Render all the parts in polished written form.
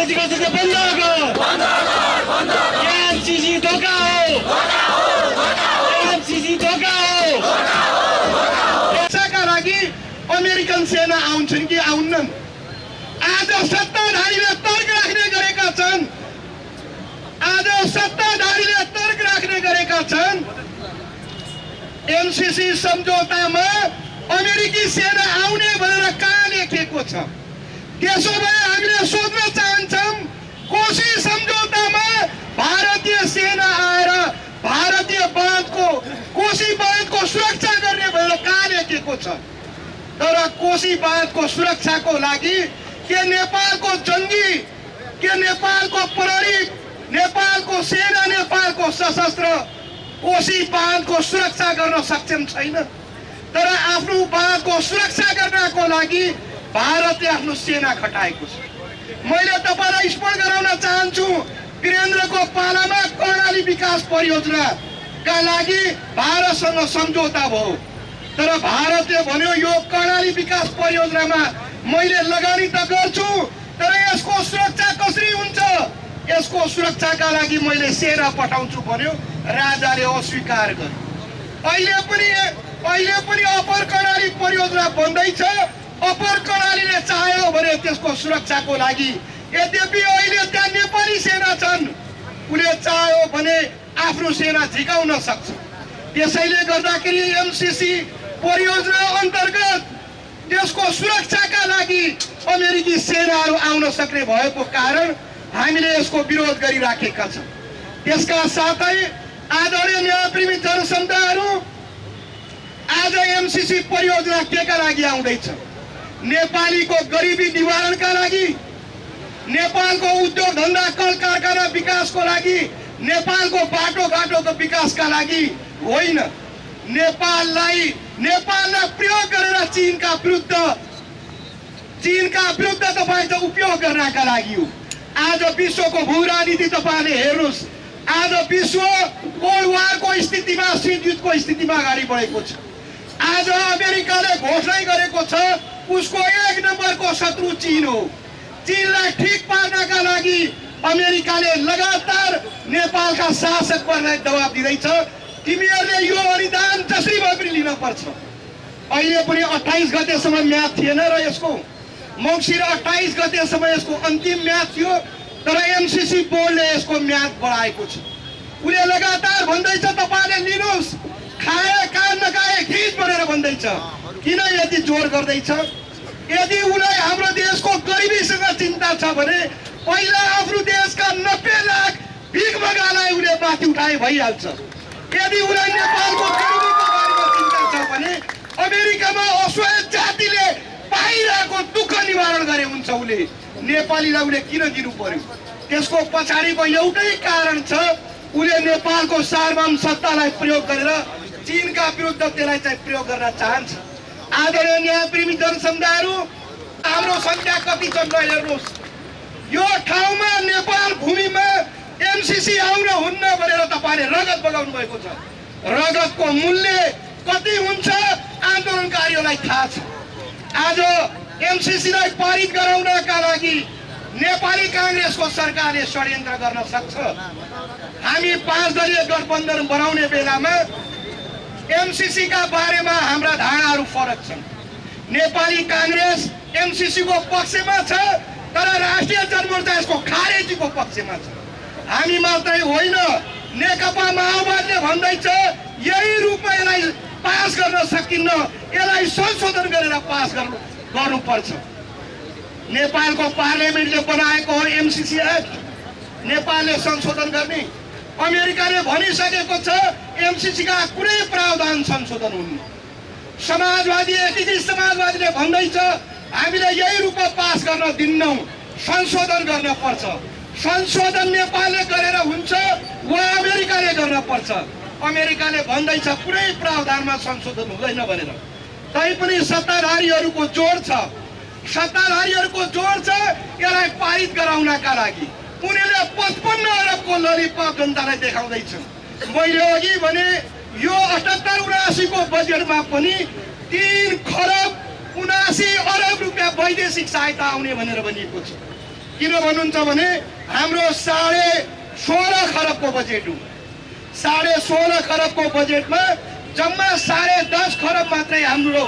आजकल से बंद हो एमसीसी धोखा हो एमसीसी धोखा हो यसका लागि अमेरिकन सेना आउँछन् कि आउन्नन् आज सत्ताधारीले तर्क राख्ने गरेका छन् आज सत्ताधारीले तर्क राख्ने गरेका छन् एमसीसी सम्झौतामा अमेरिकी सेना आउने भनेर कहाँ लेखेको छ त्यसो भए हामीले सोध्न चाहन्छौं कोशी सम्झौतामा भारतीय सेना आएर भारतीय बाँधको कोशी बाँधको सुरक्षा गर्ने भनेर कहाँ लेखेको छ तर कोशी बाँधको सुरक्षाको लागि के नेपालको जंगी के नेपालको प्रहरी नेपालको सेना नेपालको सशस्त्र कोशी बाँधको सुरक्षा गर्न सक्षम छैन तर आफ्नो बाँधको सुरक्षा गर्नको लागि भारतले आफ्नो सेना खटाएको छ मैले तपाईलाई स्पष्ट गराउन चाहन्छु वीरेन्द्रको पालामा कर्णाली विकास परियोजनाका लागि भारतसँग सम्झौता भयो तर भारतले भन्यो यो कर्णाली विकास परियोजनामा मैले लगानी त गर्छु तर यसको सुरक्षा कसरी हुन्छ यसको सुरक्षाका लागि मैले सेना पठाउँछु भन्यो राजाले अस्वीकार गर्यो अहिले पनि अपर कर्णाली परियोजना बन्दैछ अपर कर्णालीले चाह्यो भने त्यसको सुरक्षाको लागि यद्यपि अहिले त्यहाँ नेपाली सेना छन् उले चाह्यो भने आफ्नो सेना झिकाउन सक्छ त्यसैले गर्दाखेरि एमसीसी परियोजना अन्तर्गत देशको सुरक्षाका लागि अमेरिकी सेनाहरू आउन सक्ने भएको कारण हामीले यसको विरोध गरिराखेका छौं त्यसका साथै आदरणीय न्यायप्रेमी जनसमुदायहरू आज एमसीसी परियोजना केका लागि आउँदैछ नेपालीको गरिबी निवारणका लागि नेपालको उद्योग धन्दा कल कारखाना विकासको लागि नेपालको बाटोघाटोको विकासका लागि होइन नेपाललाई प्रयोग गरेर चीनका विरुद्ध तपाईले उपयोग गर्नका लागि हो आज विश्वको भू राजनीति तपाईले हेर्नुस् आज विश्व कोल्ड वारको स्थितिमा शीत युद्धको स्थितिमा अगाडि बढेको छ आज अमेरिकाले घोषणा गरेको छ उसको एक नम्बरको शत्रु चीन हो चीनलाई ठीक पार्नका लागि अमेरिकाले लगातार नेपालका शासकहरूलाई दबाब दिँदैछ तिमीहरूले यो अनुदान जसरी भए पनि लिन पर्छ अहिले पनि 28 गतेसम्म म्याद थिएन र यसको मङ्सिर 28 गतेसम्म यसको अन्तिम म्याद थियो तर एमसीसी बोर्डले यसको म्याद बढाएको छ उले लगातार भन्दैछ तपाईले लिनुस् खाए कान नखाए खिच भनेर भन्दैछ किन यति जोर गर्दैछ यदि उलाई हाम्रो देशको गरिबीसँग चिन्ता छ भने पहिला आफ्नो देशका 90 लाख भिखमगालाई उले माथि उठाए भइहाल्छ यदि उलाई नेपालको गरिबीको बारेमा चिन्ता छ भने अमेरिकामा असहाय जातिले पाइरहेको दुःख निवारण गरे हुन्छ उले नेपालीलाई उले किन दिनु पर्यो त्यसको पछाडीको एउटै कारण छ उले नेपालको सार्वभौम सत्तालाई प्रयोग गरेर चीनका विरुद्ध त्यसलाई चाहिँ प्रयोग गर्न चाहन्छ आदरणीय न्यायप्रेमी जनसमुदायहरू हाम्रो संख्या कति छ हेर्नुहोस् यो ठाउँमा नेपाल भूमिमा एमसीसी आउन हुन्न भनेर तपाईले रगत बगाउनु भएको छ रगतको मूल्य कति हुन्छ आन्दोलनकारीहरूलाई थाहा छ आज एमसीसी लाई पारित गराउनका लागि नेपाली कांग्रेसको सरकारले षड्यन्त्र गर्न सक्छ हामी 5 दलीय गठबन्धन बनाउने बेलामा एमसीसी का बारेमा हाम्रा धारणाहरू फरक छन् नेपाली कांग्रेस एमसीसी को पक्षमा छ तर राष्ट्रिय जनमोर्चा यसको खारेजीको पक्षमा छ हामी मात्रै होइन नेकपा माओवादीले भन्दैछ यही रूपमा यसलाई पास गर्न सकिन्न यसलाई संशोधन गरेर पास गर्नुपर्छ नेपालको पार्लियामेन्टले बनाएको हो एमसीसी एक्ट नेपालले संशोधन गर्ने अमेरिकाले भनिसकेको छ एमसीसी का कुनै प्रावधान संशोधन हुन्न समाजवादी एकीकृत समाजवादीले भन्दैछ हामीले यही रूपमा पास गर्न दिन्नौं संशोधन गर्न पर्छ संशोधन नेपालले गरेर हुन्छ वा अमेरिकाले गर्न पर्छ अमेरिकाले भन्दैछ कुनै प्रावधानमा संशोधन हुँदैन भनेर तैपनि सत्ताधारीहरूको जोड छ यसलाई पारित गराउनका लागि उनीहरूले 55 अरबको ललिपप जनतालाई देखाउँदैछन् मैले अघि भने यो 78-79 को बजेटमा पनि 3 खरब 79 अरब रुपैयाँ वैदेशिक सहायता आउने भनेर भनिएको छ किन भन्नुहुन्छ भने हाम्रो 16.5 खरबको बजेट हो। 16.5 खरबको बजेटमा जम्मा 10.5 खरब मात्रै हाम्रो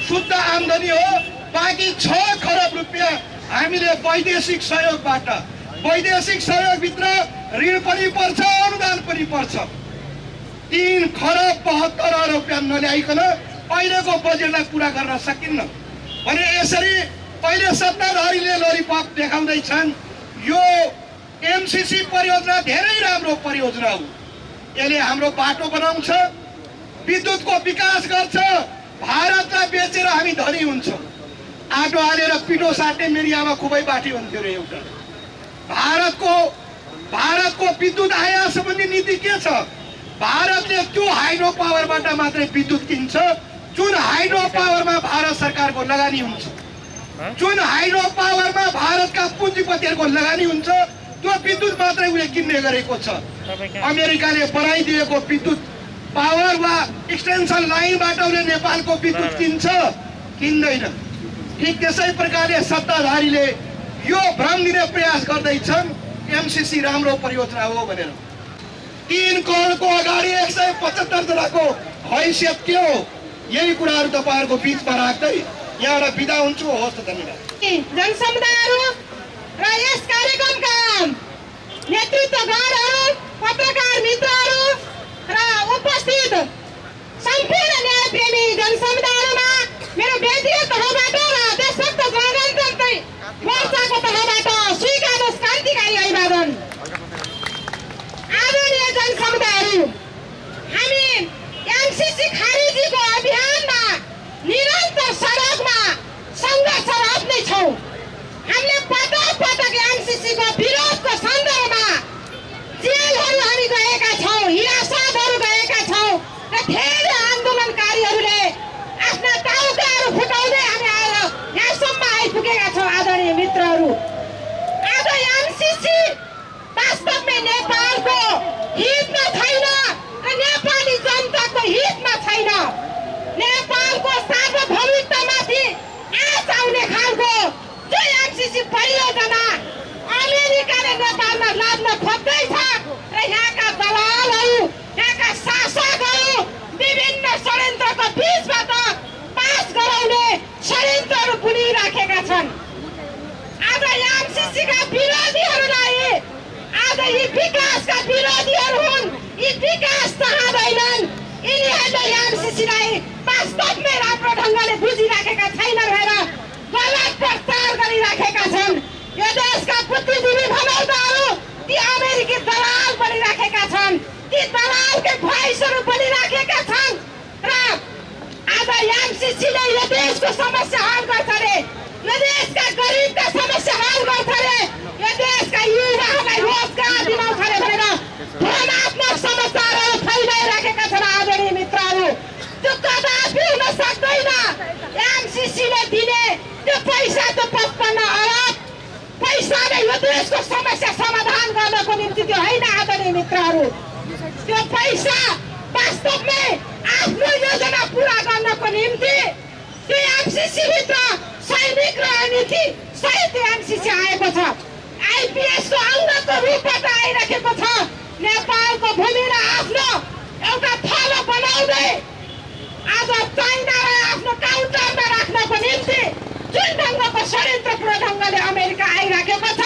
शुद्ध आम्दानी हो। बाँकी 6 खरब रुपियाँ हामीले वैदेशिक सहयोगबाट, वैदेशिक सहयोगभित्र ऋण पनि पर्छ, अनुदान पनि पर्छ। 3 खरब 72 अर्ब रुपियाँ नल्याइकन अहिलेको बजेटलाई पुरा गर्न सकिन्न भने यसरी पहिले सत्ताधारीले ललिपप देखाउँदैछन्। यो एमसीसी परियोजना धेरै राम्रो परियोजना हो। यसले हाम्रो बाटो बनाउँछ, विद्युतको विकास गर्छ, भारतलाई बेचेर हामी धनी हुन्छौँ। आटो हालेर पिठो साट्ने मेरी आमा खुबै बाटी हुन्थ्यो रे। एउटा भारतको विद्युत आयात सम्बन्धी नीति के छ? भारतले त्यो हाइड्रो पावरबाट मात्रै विद्युत किन्छ जुन हाइड्रो पावरमा भारत सरकारको लगानी हुन्छ, जुन हाइड्रो पावरमा भारतका पुँजीपतिहरूको लगानी हुन्छ, त्यो विद्युत मात्रै उसले किन्ने गरेको छ। अमेरिकाले बनाइदिएको विद्युत पावर वा एक्सटेन्सन लाइनबाट उसले नेपालको विद्युत किन्छ, किन्दैन। ठिक त्यसै प्रकारले सत्ताधारीले यो भ्रम दिने प्रयास गर्दैछन् एमसीसी राम्रो परियोजना हो भनेर। 3 करोडको अगाडि 175 जनाको हैसियत के हो? यही कुराहरू तपाईँहरूको बिचमा राख्दै यहाँबाट बिदा हुन्छु। हवस् त, धन्यवाद। जनसमुदायहरू र यस कार्यक्रमका नेतृत्वगणहरू, पत्रकार मित्रहरू र उपस्थित सम्पूर्ण न्यायप्रेमी जनसमुदायहरूमा मेरो व्यक्तिगत तहबाट र देशभक्त जनगणतन्त्र मोर्चाको तहबाट स्वीकार्नुहोस् क्रान्तिकारी अभिवादन। आदरणीय जनसमुदायहरू, हामी एमसीसी खारेजीको अभियानमा निरन्तर सडकमा सङ्घर्षरत नै छौँ। हामीले पटक पटक एमसीसीको विरोधको सन्दर्भमा जेलहरू हामी गएका छौँ, हिरासतहरू गएका छौँ र धेरै आन्दोलनकारीहरूले आफ्ना टाउकाहरू फुटाउँदै हामी आएर यहाँसम्म आइपुगेका छौँ। आदरणीय मित्रहरू, आज एमसीसी वास्तवमै नेपालको हितमा छैन र नेपाली जनताको हितमा छैन। नेपालको सार्वभौमिकतामाथि आँच आउने खालको जो एमसीसी परियोजना अमेरिकाले नेपालमा लाद्न खोज्दैछ र यहाँका दलालहरू, यहाँका शासकहरू विभिन्न षड्यन्त्रको बीचबाट पास गराउने षड्यन्त्रहरू बुनिराखेका छन्। आज एमसीसीका विरोधीहरूलाई, आज यी विकासका विरोधीहरू हुन्, यी विकास चाहँदैनन्। यिनीहरूले एमसीसीलाई वास्तवमै राम्रो ढङ्गले बुझिराखेका छैनन् भनेर गलत प्रचार गरिराखेका छन्। यो देशका बुद्धिजीवी भनौटाहरू ती अमेरिकी दलाल बनिराखेका छन्, ती दलालकै भोइसहरू बनिराखेका छन् र आज एमसीसीले यो देशको समस्या हल गर्छ रे, यो देशका गरिबका समस्या हल गर्छ रे, यो देशका युवाहरूलाई रोजगार दिलाउँछ रे भनेर भ्रमात्मक समाचारहरू फैलाइराखेका छन्। आदरणीय मित्रहरू, त्यो कदापि हुन सक्दैन। एमसीसीले दिने त्यो पैसा, त्यो 55 अरब पैसाले यो देशको समस्या समाधान गर्नको निम्ति त्यो होइन। आदरणीय मित्रहरू, त्यो पैसा वास्तवमै आफ्नो योजना पुरा गर्नको निम्ति त्यो एमसीसीभित्र सैनिक रणनीति सहित एमसीसी आएको छ। आइपीएसको अङ्गको रूपबाट आइरहेको छ। नेपालको भूमिलाई आफ्नो एउटा थलो बनाउँदै आज चाइनालाई आफ्नो काउन्टरमा राख्नको निम्ति जुन ढङ्गको षड्यन्त्रपूर्ण ढङ्गले अमेरिका आइराखेको छ,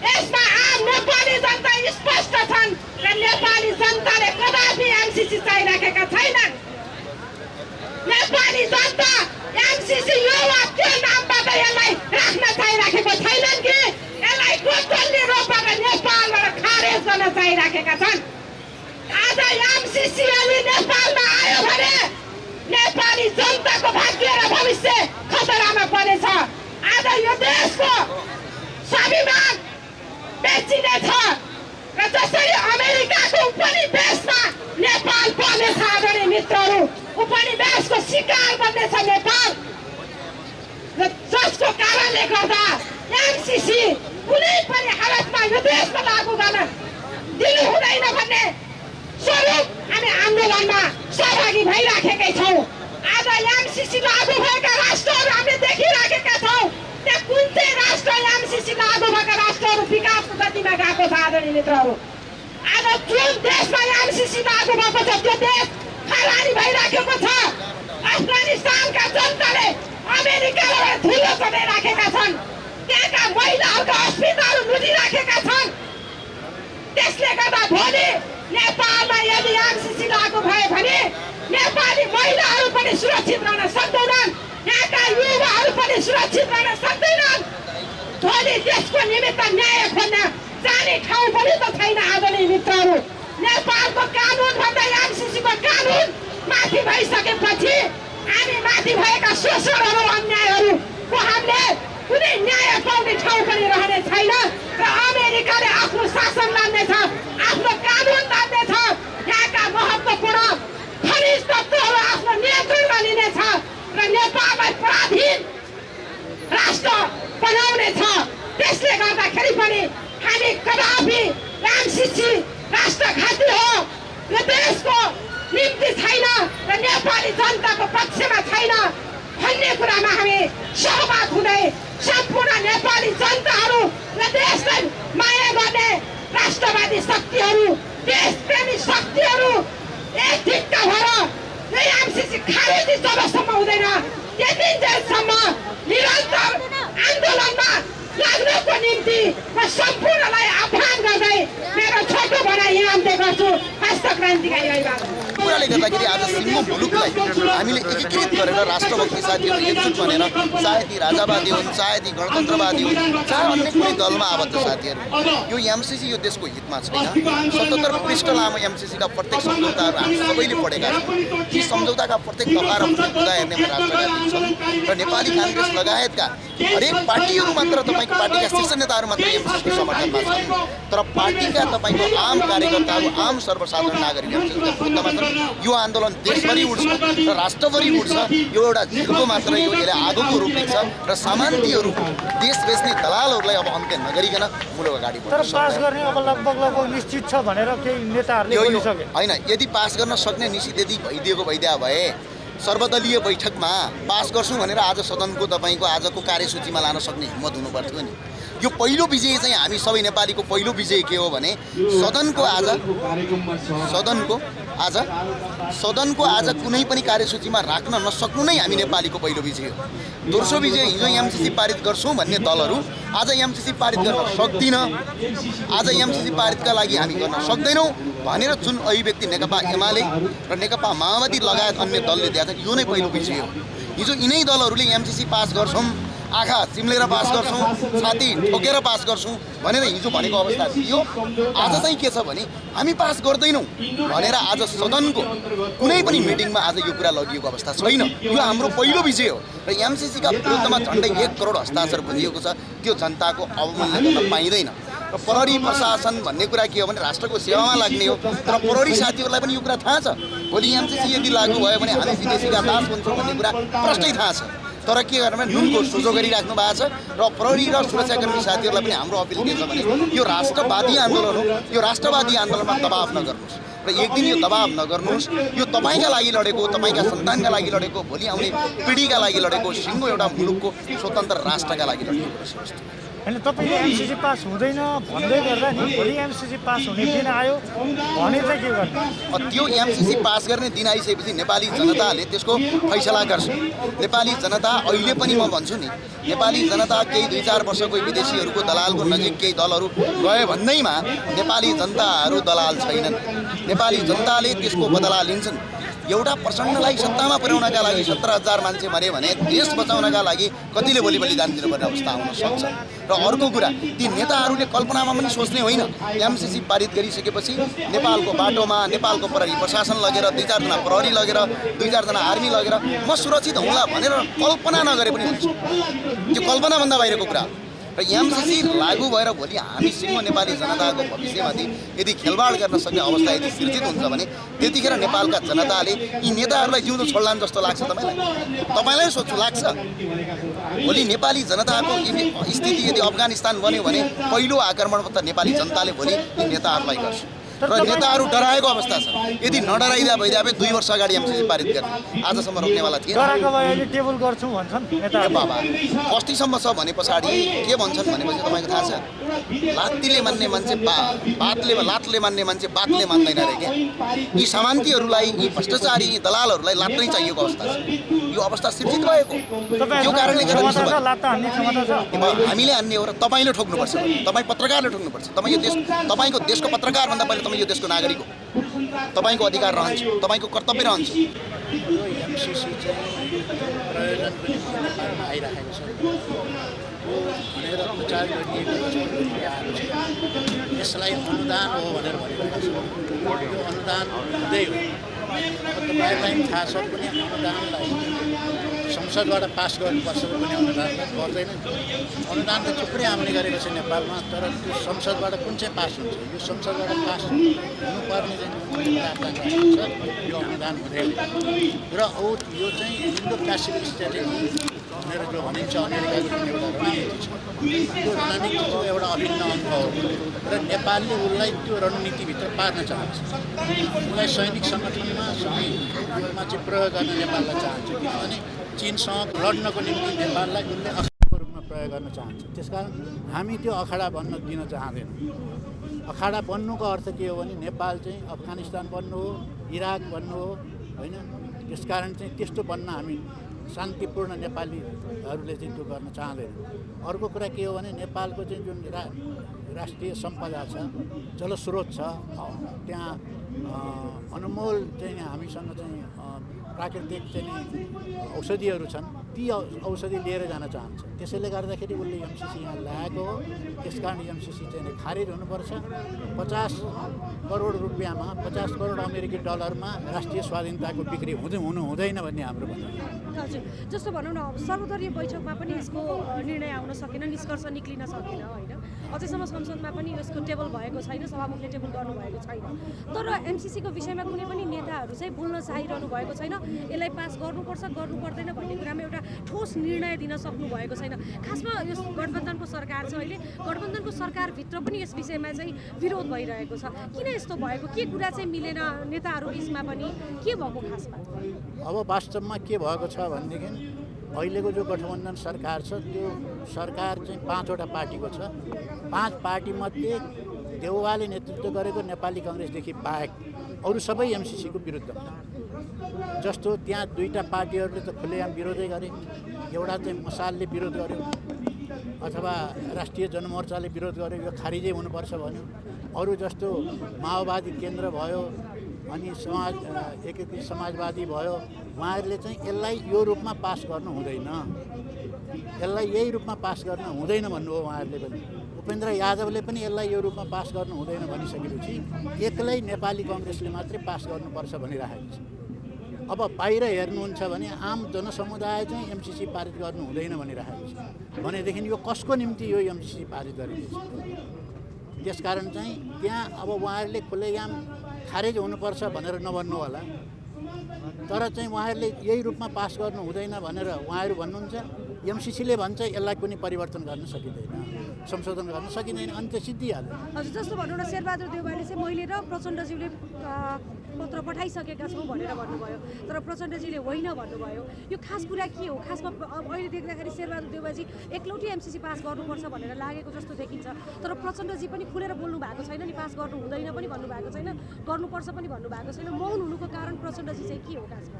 यसमा आम नेपाली जनता स्पष्ट छन् र नेपाली जनताले कदापि एमसीसी चाहिराखेका छैनन्। नेपाली जनता एमसीसी यो वा त्यो नामबाट यसलाई राख्न चाहिराखेको छैनन् कि यसलाई टोटल्ली रूपबाट नेपालबाट खारेज गर्न चाहिराखेका छन्। आज एमसीसी यदि नेपालमा आयो भने नेपाली जनताको भाग्य र भविष्य खतरामा पर्नेछ। आज यो देशको स्वाभिमान बेचिनेछ र जसरी अमेरिकाको उपनिवेशमा नेपाल पर्नेछ। आदरणीय मित्रहरू, उपनिवेशको शिकार बन्नेछ नेपाल, र जसको कारणले गर्दा एमसीसी कुनै पनि हालतमा यो देशमा लागू गर्न दिनु हुँदैन भन्ने स्वरूप हामी आन्दोलनमा सहभागी भइराखेकै छौँ। आज एमसीसी लागू भएका राष्ट्रहरू हामीले देखिराखेका छौँ। त्यहाँ कुन चाहिँ राष्ट्र एमसीसी लागू भएका राष्ट्रहरू विकासको गतिमा गएको छ आदरणीय मित्रहरू। आज जुन देशमा एमसीसी लागू भएको छ त्यो देश खरानी भइराखेको छ। अफगानिस्तानका जनताले अमेरिकालाई धुलो चढाइराखेका छन्। त्यहाँका महिलाहरूका अस्पतालहरू लुटिराखेका छन्। त्यसले गर्दा भोलि नेपालमा यदि एमसीसी लागू भयो भने नेपाली महिलाहरू पनि सुरक्षित रहन सक्दैनन्, यहाँका युवाहरू पनि सुरक्षित रहन सक्दैनन्। भोलि देशको निमित्त न्याय खोज्न जाने ठाउँ पनि त छैन आदरणीय मित्रहरू। नेपालको कानुन भन्दा एमसीसीको कानुन माथि भइसकेपछि हामी माथि भएका शोषणहरू अन्यायहरूको हामीले कुनै न्याय पाउने ठाउँ पनि रहने छैन र अमेरिकाले आफ्नो शासन लान्नेछ, आफ्नो कानुन लान्नेछ। यहाँका महत्त्वपूर्ण खनिज तत्त्वहरू आफ्नो नियन्त्रणमा लिनेछ र नेपाललाई पराधीन राष्ट्र बनाउनेछ। त्यसले गर्दाखेरि पनि हामी कदापि एमसीसी राष्ट्रघाती हो, यो देशको निम्ति छैन र नेपाली जनताको पक्षमा छैन भन्ने कुरामा हामी सहमत हुँदै सम्पूर्ण नेपाली जनताहरू र देशलाई माया गर्ने राष्ट्रवादी शक्तिहरू, देशप्रेमी शक्तिहरू एक ढिक्का भएर यो एमसीसी खारेजी जबसम्म हुँदैन त्यतिन्जेलसम्म निरन्तर आन्दोलनमा लाग्नको निम्ति म सम्पूर्णलाई आह्वान गर्दै मेरो छोटो भनाइ यहाँ अन्त्य गर्छु। हस्त क्रान्तिकारी अभिवादन। कुराले गर्दाखेरि आज सिङ्गो मुलुकलाई हामीले एकीकृत गरेर राष्ट्रभक्ति साथीहरू एकजुट बनेर चाहे ती राजावादी हुन्, चाहे ती गणतन्त्रवादी हुन्, चाहे अन्य कुनै दलमा आबद्ध साथीहरू, यो एमसीसी यो देशको हितमा छैन। 77 पृष्ठ लामो एमसीसीका प्रत्येक सम्झौताहरू हामी सबैले पढेका छौँ। ती सम्झौताका प्रत्येक दफा र मुद्दा हेर्नेमा राष्ट्रवादी छन् र नेपाली काङ्ग्रेस लगायतका हरेक पार्टीहरू मात्र तपाईँको पार्टीका शीर्ष नेताहरू मात्र एमसीसीको समर्थनमा छन्, तर पार्टीका तपाईँको आम कार्यकर्ताहरू, आम सर्वसाधारण नागरिक एमसीसीका विरुद्धमा छन्। यो आन्दोलन देशभरि उठ्छ र राष्ट्रभरि उठ्छ। यो एउटा झिल्को मात्र यो यसले आगोको रूप लिन्छ र सामान्यहरू देश बेच्ने दलालहरूलाई अब अन्त्य नगरिकन मुलुक अगाडि बढ्छ। तर पास गर्ने अब लगभग निश्चित छ भनेर केही नेताहरूले बोलिसके। होइन, यदि पास गर्न सक्ने निश्चित यदि भइदिया भए सर्वदलीय बैठकमा पास गर्छु भनेर आज सदनको तपाईँको आजको कार्यसूचीमा लान सक्ने हिम्मत हुनुपर्थ्यो नि। यो पहिलो विजय चाहिँ हामी सबै नेपालीको पहिलो विजय के हो भने सदनको आज कुनै पनि कार्यसूचीमा राख्न नसक्नु नै हामी नेपालीको पहिलो विजय हो। दोस्रो विजय हिजो एमसीसी पारित गर्छौँ भन्ने दलहरू आज एमसीसी पारित गर्न सक्दिन, आज एमसीसी पारितका लागि हामी गर्न सक्दैनौँ भनेर जुन अभिव्यक्ति नेकपा एमाले र नेकपा माओवादी लगायत अन्य दलले दिएको छ यो नै पहिलो विजय हो। हिजो यिनै दलहरूले एमसीसी पास गर्छौँ, आँखा चिम्लेर पास गर्छौँ, छाती ठोकेर पास गर्छौँ भनेर हिजो भनेको अवस्था थियो। आज चाहिँ के छ भने हामी पास गर्दैनौँ भनेर आज सदनको कुनै पनि मिटिङमा आज यो कुरा लगिएको अवस्था छैन। यो हाम्रो पहिलो विजय हो र एमसीसीका विरुद्धमा झन्डै 1 करोड हस्ताक्षर बुझिएको छ। त्यो जनताको अवमूल्य गर्न पाइँदैन र प्रहरी प्रशासन भन्ने कुरा के हो भने राष्ट्रको सेवामा लाग्ने हो। तर प्रहरी साथीहरूलाई पनि यो कुरा थाहा छ, भोलि एमसीसी यदि लागू भयो भने हामी विदेशीका दास हुन्छौँ भन्ने कुरा प्रष्टै थाहा छ। तर के गर्नु भने नुनको सोझो गरिराख्नु भएको छ र प्रहरी र सुरक्षाकर्मी साथीहरूलाई पनि हाम्रो अपिल के छ भने यो राष्ट्रवादी आन्दोलन हो, यो राष्ट्रवादी आन्दोलनमा दबाव नगर्नुहोस् र एक दिन यो दबाव नगर्नुहोस्। यो तपाईँका लागि लडेको, तपाईँका सन्तानका लागि लडेको, भोलि आउने पिँढीका लागि लडेको, सिङ्गो एउटा मुलुकको स्वतन्त्र राष्ट्रका लागि लडेको। होइन, तपाईँले एमसीसी पास हुँदैन भन्दै गर्दा नि भोलि एमसीसी पास हुने दिन आयो भने चाहिँ के गर्नु? त्यो एमसीसी पास गर्ने दिन आइसकेपछि नेपाली जनताले त्यसको फैसला गर्छ। नेपाली जनता अहिले पनि म भन्छु नि, नेपाली जनता केही 2-4 वर्षको विदेशीहरूको दलालको नजिक केही दलहरू गयो भन्दैमा नेपाली जनताहरू दलाल छैनन्। नेपाली जनताले त्यसको बदला लिन्छन्। एउटा प्रचण्डलाई सत्तामा पुर्याउनका लागि 17,000 मान्छे मरे भने देश बचाउनका लागि कतिले भोलि बलिदान दिनुपर्ने अवस्था आउन सक्छ। र अर्को कुरा, ती नेताहरूले कल्पनामा पनि सोच्ने होइन एमसीसी पारित गरिसकेपछि नेपालको बाटोमा नेपालको प्रहरी प्रशासन लगेर 2-4 जना प्रहरी लगेर 2-4 जना आर्मी लगेर म सुरक्षित हुँला भनेर कल्पना नगरे पनि हुन्छ। त्यो कल्पनाभन्दा बाहिरको कुरा र एमसीसी लागू भएर भोलि हामी सिङ्गो नेपाली जनताको भविष्यमाथि यदि खेलवाड गर्न सक्ने अवस्था यदि सृजित हुन्छ भने त्यतिखेर नेपालका जनताले यी नेताहरूलाई जिउँदो छोड्लान् जस्तो लाग्छ तपाईँलाई सोच्छु लाग्छ। भोलि नेपाली जनताको स्थिति यदि अफगानिस्तान बन्यो भने पहिलो आक्रमण त नेपाली जनताले भोलि यी नेताहरूलाई गर्छ। र नेताहरू डराएको अवस्था छ। यदि नडराइदा भइदिए भए 2 वर्ष अगाडि एमसिसी पारित गर्ने आजसम्म रोक्नेवाला थिएन। डराएको भए अहिले टेबल गर्छौँ भन्छन् नेताहरू। बाबा कस्तीसम्म छ भने पछाडि के भन्छन् भनेपछि तपाईँको थाहा छ, लात्तीले मान्ने मान्छे लातले मान्ने मान्छे बातले मान्दैन अरे क्या। यी सामान्तीहरूलाई, यी भ्रष्टाचारी, यी दलालहरूलाई लात्नै चाहिएको अवस्था छ। यो अवस्था सिर्जित भएको त्यो कारणले गर्दा हामीले हान्ने हो र तपाईँले ठोक्नुपर्छ। तपाईँ पत्रकारले ठोक्नुपर्छ। तपाईँको देशको पत्रकार भन्दा पहिला तपाईँ यो देशको नागरिक हो। तपाईँको अधिकार रहन्छ, तपाईँको कर्तव्य रहन्छ। यो एमसिसी चाहिँ प्रयोजनको निम्ति नेपालमा आइरहेको छ यो भनेर प्रचार गरिएको छ। यसलाई अनुदान हो भनेर भनिरहेको छ। यो अनुदान हुँदै हो। तपाईँलाई थाहा छ पनि अनुदानलाई संसदबाट पास गर्नुपर्छ भने अनुदानलाई गर्दैन। अनुदान त थुप्रै हामीले गरेको छ नेपालमा, तर त्यो संसदबाट कुन चाहिँ पास हुन्छ? यो संसदबाट पास हुनुपर्ने चाहिँ छ यो अनुदान हुँदैन। र यो चाहिँ इन्डो पेसिफिक स्ट्राटेजी भनेर जो भनिन्छ अमेरिकाको एउटा रणनीति छ। त्यो रणनीतिको एउटा अभिन्न अङ्ग हो र नेपालले उसलाई त्यो रणनीतिभित्र पार्न चाहन्छ। उसलाई सैनिक सङ्गठनमा रूपमा चाहिँ प्रयोग गर्न नेपाललाई चाहन्छ, किनभने चीनसँग लड्नको निम्ति नेपाललाई उसले अखाडाको रूपमा प्रयोग गर्न चाहन्छ। त्यसकारण हामी त्यो अखाडा बन्न दिन चाहँदैनौँ। अखाडा बन्नुको अर्थ के हो भने नेपाल चाहिँ अफगानिस्तान बन्नु हो, इराक बन्नु हो, होइन? त्यसकारण चाहिँ त्यस्तो बन्न हामी शान्तिपूर्ण नेपालीहरूले चाहिँ त्यो गर्न चाहँदैनौँ। अर्को कुरा के हो भने नेपालको चाहिँ जुन राष्ट्रिय सम्पदा छ, जलस्रोत छ, त्यहाँ अनमोल चाहिँ हामीसँग चाहिँ प्राकृतिक चाहिँ औषधिहरू छन्। ती औषधि लिएर जान चाहन्छ। त्यसैले गर्दाखेरि उसले एमसिसी यहाँ ल्याएको हो। त्यसकारण एमसिसी चाहिँ खारिज हुनुपर्छ। 50 करोड रुपियाँमा 50 करोड अमेरिकी डलरमा राष्ट्रिय स्वाधीनताको बिक्री हुँदैन भन्ने हाम्रो भनाइ। हजुर, जस्तो भनौँ न सर्वदलीय बैठकमा पनि यसको निर्णय आउन सकेन, निष्कर्ष निक्लिन सकेन होइन। अझैसम्म संसदमा पनि यसको टेबल भएको छैन, सभामुखले टेबल गर्नुभएको छैन। तर एमसिसीको विषयमा कुनै पनि नेताहरू चाहिँ बोल्न चाहिरहनु भएको छैन। यसलाई पास गर्नुपर्छ गर्नु पर्दैन भन्ने कुरामा एउटा ठोस निर्णय दिन सक्नु भएको छैन। खासमा यस गठबन्धनको सरकार छ, अहिले गठबन्धनको सरकारभित्र पनि यस विषयमा चाहिँ विरोध भइरहेको छ। किन यस्तो भएको? के कुरा चाहिँ मिलेन नेताहरू बिचमा पनि? के भएको खासमा? अब वास्तवमा के भएको छ भनेदेखि अहिलेको जो गठबन्धन सरकार छ त्यो सरकार चाहिँ 5वटा पार्टीको छ। 5 पार्टीमध्ये देउवाले नेतृत्व गरेको नेपाली काङ्ग्रेसदेखि बाहेक अरू सबै एमसिसीको विरुद्धमा। जस्तो त्यहाँ 2टा पार्टीहरूले त खुलेआम विरोधै गरे। एउटा चाहिँ मसालले विरोध गर्यो अथवा राष्ट्रिय जनमोर्चाले विरोध गर्यो, यो खारिजै हुनुपर्छ भन्यो। अरू जस्तो माओवादी केन्द्र भयो, अनि एकीकृत समाजवादी भयो, उहाँहरूले चाहिँ यसलाई यो रूपमा पास गर्नु हुँदैन, यसलाई यही रूपमा पास गर्न हुँदैन भन्नुभयो उहाँहरूले पनि। उपेन्द्र यादवले पनि यसलाई यो रूपमा पास गर्नु हुँदैन भनिसकेपछि एक्लै नेपाली काङ्ग्रेसले मात्रै पास गर्नुपर्छ भनिरहेको छ। अब बाहिर हेर्नुहुन्छ भने आम जनसमुदाय चाहिँ एमसिसी पारित गर्नु हुँदैन भनिरहेको छ भनेदेखि यो कसको निम्ति यो एमसिसी पारित गरिँदैछ? त्यसकारण चाहिँ त्यहाँ अब उहाँहरूले खुलेआम खारेज हुनुपर्छ भनेर नभन्नु होला, तर चाहिँ उहाँहरूले यही रूपमा पास गर्नु हुँदैन भनेर उहाँहरू भन्नुहुन्छ। एमसिसीले भन्छ यसलाई कुनै परिवर्तन गर्न सकिँदैन, संशोधन गर्न सकिँदैन, अनि त्यो सिद्धिहाल्यो। हजुर, जस्तो भनौँ न शेरबहादुर देउवाले चाहिँ मैले र प्रचण्डज्यूले पत्र पठाइसकेका छौँ भनेर भन्नुभयो, तर प्रचण्डजीले होइन भन्नुभयो। यो खास कुरा के हो? खासमा अहिले देख्दाखेरि शेरबहादुर देउवाजी एकलौटी एमसिसी पास गर्नुपर्छ भनेर लागेको जस्तो देखिन्छ, तर प्रचण्डजी पनि खुलेर बोल्नु भएको छैन नि, पास गर्नु हुँदैन पनि भन्नुभएको छैन, गर्नुपर्छ पनि भन्नुभएको छैन। मौन हुनुको कारण प्रचण्डजी चाहिँ के हो खासमा?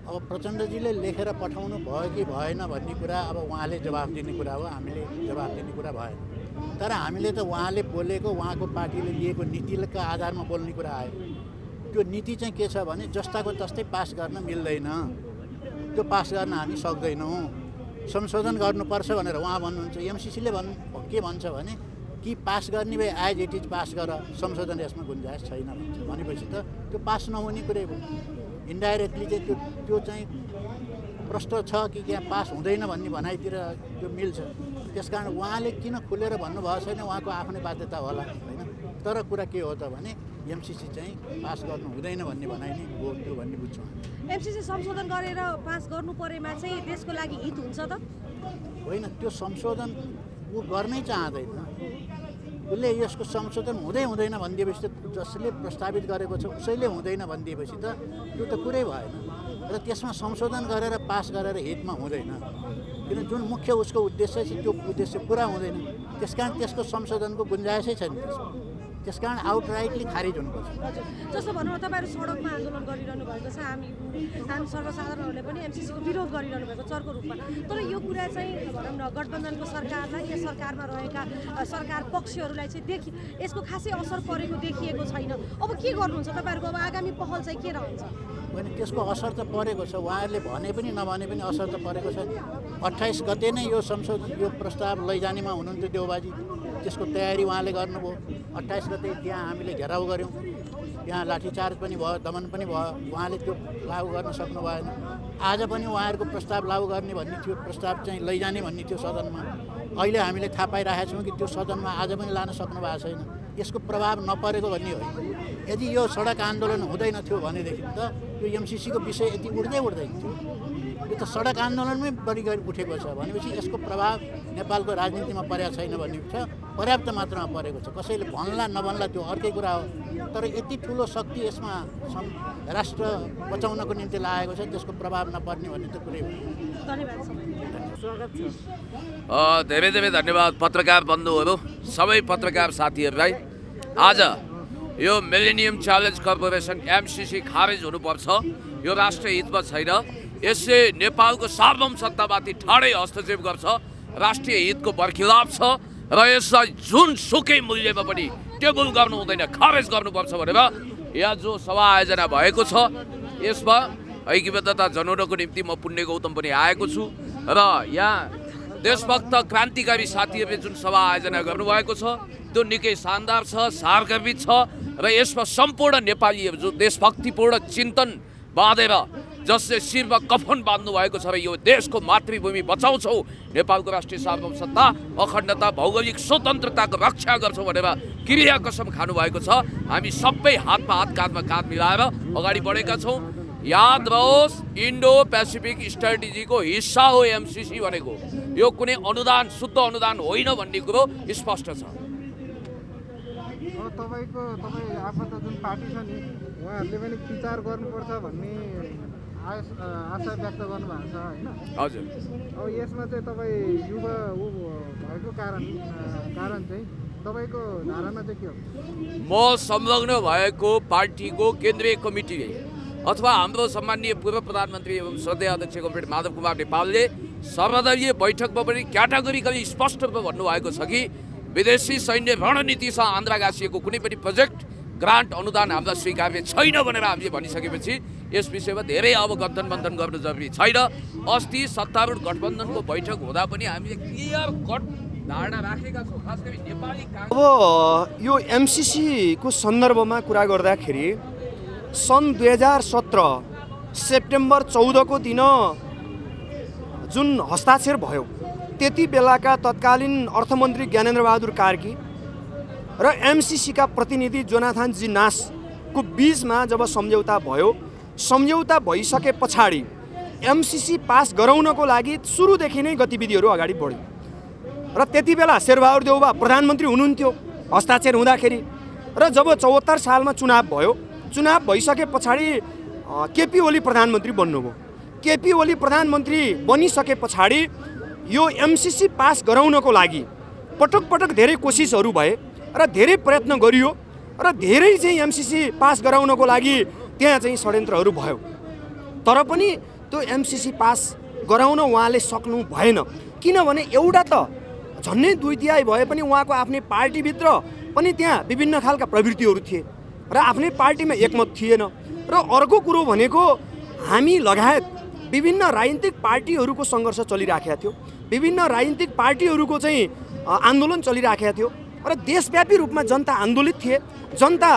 अब प्रचण्डजीले लेखेर पठाउनु भयो कि भएन भन्ने कुरा अब उहाँले जवाफ दिने कुरा हो, हामीले जवाफ दिने कुरा भएन। तर हामीले त उहाँले बोलेको, उहाँको पार्टीले लिएको नीतिका आधारमा बोल्ने कुरा आयो। त्यो नीति चाहिँ के छ भने जस्ताको तस्तै पास गर्न मिल्दैन, त्यो पास गर्न हामी सक्दैनौँ, संशोधन गर्नुपर्छ भनेर उहाँ भन्नुहुन्छ। एमसिसीले के भन्छ भने कि पास गर्ने भए एज इट इज पास गर, संशोधन यसमा गुन्जाइस छैन भन्छ। भनेपछि त त्यो पास नहुने कुरै हो। इन्डाइरेक्टली चाहिँ त्यो चाहिँ प्रश्न छ कि यहाँ पास हुँदैन भन्ने भनाइतिर त्यो मिल्छ। त्यसकारण उहाँले किन खुलेर भन्नुभएको छैन, उहाँको आफ्नै बाध्यता होला होइन। तर कुरा के हो त भने एमसिसी चाहिँ पास गर्नु हुँदैन भन्ने भनाइ नै हो त्यो भन्ने बुझ्छौँ। एमसिसी संशोधन गरेर पास गर्नु परेमा चाहिँ देशको लागि हित हुन्छ त? होइन, त्यो संशोधन ऊ गर्नै चाहँदैन। उसले यसको संशोधन हुँदैन भनिदिएपछि त जसले प्रस्तावित गरेको छ उसैले हुँदैन भनिदिएपछि त त्यो त कुरै भएन र त्यसमा संशोधन गरेर पास गरेर हितमा हुँदैन किन जुन मुख्य उसको उद्देश्य छ त्यो उद्देश्य पुरा हुँदैन त्यसकारण त्यसको संशोधनको गुन्जाइसै छैन त्यसकारण आउटराइटली खारिज हुनुपर्छ जस्तो भनौँ तपाईँहरू सडकमा आन्दोलन गरिरहनु भएको छ हामी सर्वसाधारणहरूले पनि एमसिसीको विरोध गरिरहनु भएको चर्को रूपमा तर यो कुरा चाहिँ भनौँ न गठबन्धनको सरकारलाई या सरकारमा रहेका सरकार पक्षहरूलाई चाहिँ यसको खासै असर परेको देखिएको छैन अब के गर्नुहुन्छ तपाईँहरूको अब आगामी पहल चाहिँ के रहन्छ होइन त्यसको असर त परेको छ उहाँहरूले भने पनि नभने पनि असर त परेको छ 28 गते नै यो संशोधन यो प्रस्ताव लैजानेमा हुनुहुन्थ्यो देउबाजी त्यसको तयारी उहाँले गर्नुभयो 28 गते त्यहाँ हामीले घेराउ गऱ्यौँ त्यहाँ लाठीचार्ज पनि भयो दमन पनि भयो उहाँले त्यो लागू गर्न सक्नु भएन आज पनि उहाँहरूको प्रस्ताव लागू गर्ने भन्ने थियो प्रस्ताव चाहिँ लैजाने भन्ने थियो सदनमा अहिले हामीले थाहा पाइरहेका छौँ कि त्यो सदनमा आज पनि लान सक्नु भएको छैन यसको प्रभाव नपरेको भन्ने होइन यदि यो सडक आन्दोलन हुँदैन थियो भनेदेखि त यो एमसिसीको विषय यति उठ्दैन थियो यो त सडक आन्दोलनमै बढी गरी उठेको छ भनेपछि यसको प्रभाव नेपालको राजनीतिमा परेको छैन भन्ने छ पर्याप्त मात्रामा परेको छ कसैले भन्ला नभन्ला त्यो अर्कै कुरा हो तर यति ठुलो शक्ति यसमा राष्ट्र बचाउनको निम्ति लागेको छ त्यसको प्रभाव नपर्ने भन्ने त कुरै होइन धेरै धेरै धन्यवाद पत्रकार बन्धुहरू सबै पत्रकार साथीहरूलाई आज यो मिलेनियम च्यालेन्ज कर्पोरेसन एमसिसी खारेज हुनुपर्छ यो राष्ट्रिय हितमा छैन यसले नेपालको सार्वभौमसत्तामाथि ठाडै हस्तक्षेप गर्छ राष्ट्रिय हितको बरखिलाफ छ र यसलाई जुन सुकै मूल्यमा पनि टेबल गर्नु हुँदैन खारेज गर्नुपर्छ भनेर यहाँ जो सभा आयोजना भएको छ यसमा ऐक्यबद्धता जनाउनको निम्ति म पुण्य गौतम पनि आएको छु र यहाँ देशभक्त क्रान्तिकारी साथीहरूले जुन सभा आयोजना गर्नुभएको छ त्यो निकै शानदार छ सारगर्भित छ र यसमा सम्पूर्ण नेपालीहरू जो देशभक्तिपूर्ण चिन्तन बाँधेर जसले शिरमा कफन बाँध्नु भएको छ र यो देशको मातृभूमि बचाउँछौँ नेपालको राष्ट्रिय सार्वभौमसत्ता अखण्डता भौगोलिक स्वतन्त्रताको रक्षा गर्छौँ भनेर क्रिया कसम खानुभएको छ हामी सबै हातमा हात काँधमा काँध मिलाएर अगाडि बढेका छौँ याद रहोस् इन्डो पेसिफिक स्ट्राटेजीको हिस्सा हो एमसिसी भनेको यो कुनै अनुदान शुद्ध अनुदान होइन भन्ने कुरो स्पष्ट छ तपाईँ आफन्त जुन पार्टी छ नि उहाँहरूले पनि विचार गर्नुपर्छ भन्ने आशा व्यक्त गर्नुभएको छ होइन हजुर अब यसमा चाहिँ तपाईँ युवा भएको कारण चाहिँ तपाईँको धारणा चाहिँ के हो म संलग्न भएको पार्टीको केन्द्रीय कमिटीले अथवा हाम्रो सम्माननीय पूर्व प्रधानमन्त्री एवं श्रद्धेय अध्यक्ष कमरेड माधव कुमार नेपालले सर्वदलीय बैठकमा पनि क्याटेगोरिकली स्पष्ट रूपमा भन्नुभएको छ कि विदेशी सैन्य रणनीतिसँग आन्द्रा गाँसिएको कुनै पनि प्रोजेक्ट ग्रान्ट अनुदान हामीलाई स्वीकार्य छैन भनेर हामीले भनिसकेपछि यस विषयमा धेरै अब गठन बन्धन गर्नु जरुरी छैन अस्ति सत्तारूढ गठबन्धनको बैठक हुँदा पनि हामीले क्लियर कट धारणा राखेका छौँ खास गरी नेपाली अब यो एमसिसीको सन्दर्भमा कुरा गर्दाखेरि सन् 2017 सेप्टेम्बर 14 को दिन जुन हस्ताक्षर भयो त्यति बेलाका तत्कालीन अर्थमन्त्री ज्ञानेन्द्र बहादुर कार्की र एमसिसीका प्रतिनिधि जोनाथन जी नासको बीचमा जब सम्झौता भयो सम्झौता भइसके पछाडि एमसिसी पास गराउनको लागि सुरुदेखि नै गतिविधिहरू अगाडि बढ्यो र त्यति बेला शेरबहादुर देउवा प्रधानमन्त्री हुनुहुन्थ्यो हस्ताक्षर हुँदाखेरि र जब 74 सालमा चुनाव भयो चुनाव भइसके पछाडि केपी ओली प्रधानमन्त्री बन्नुभयो केपी ओली प्रधानमन्त्री बनिसके पछाडि यो एमसिसी पास गराउनको लागि पटक पटक धेरै कोसिसहरू भए र धेरै प्रयत्न गरियो र धेरै चाहिँ एमसिसी पास गराउनको लागि त्यहाँ चाहिँ षड्यन्त्रहरू भयो तर पनि त्यो एमसिसी पास गराउन उहाँले सक्नु भएन किनभने एउटा त झन्नै दुई तिहाई भए पनि उहाँको आफ्नै पार्टीभित्र पनि त्यहाँ विभिन्न खालका प्रवृत्तिहरू थिए र आफ्नै पार्टीमा एकमत थिएन र अर्को कुरो भनेको हामी लगायत विभिन्न राजनीतिक पार्टीहरूको सङ्घर्ष चलिराखेको थियो विभिन्न राजनीतिक पार्टीहरूको चाहिँ आन्दोलन चलिराखेको थियो र देशव्यापी रूपमा जनता आन्दोलित थिए जनता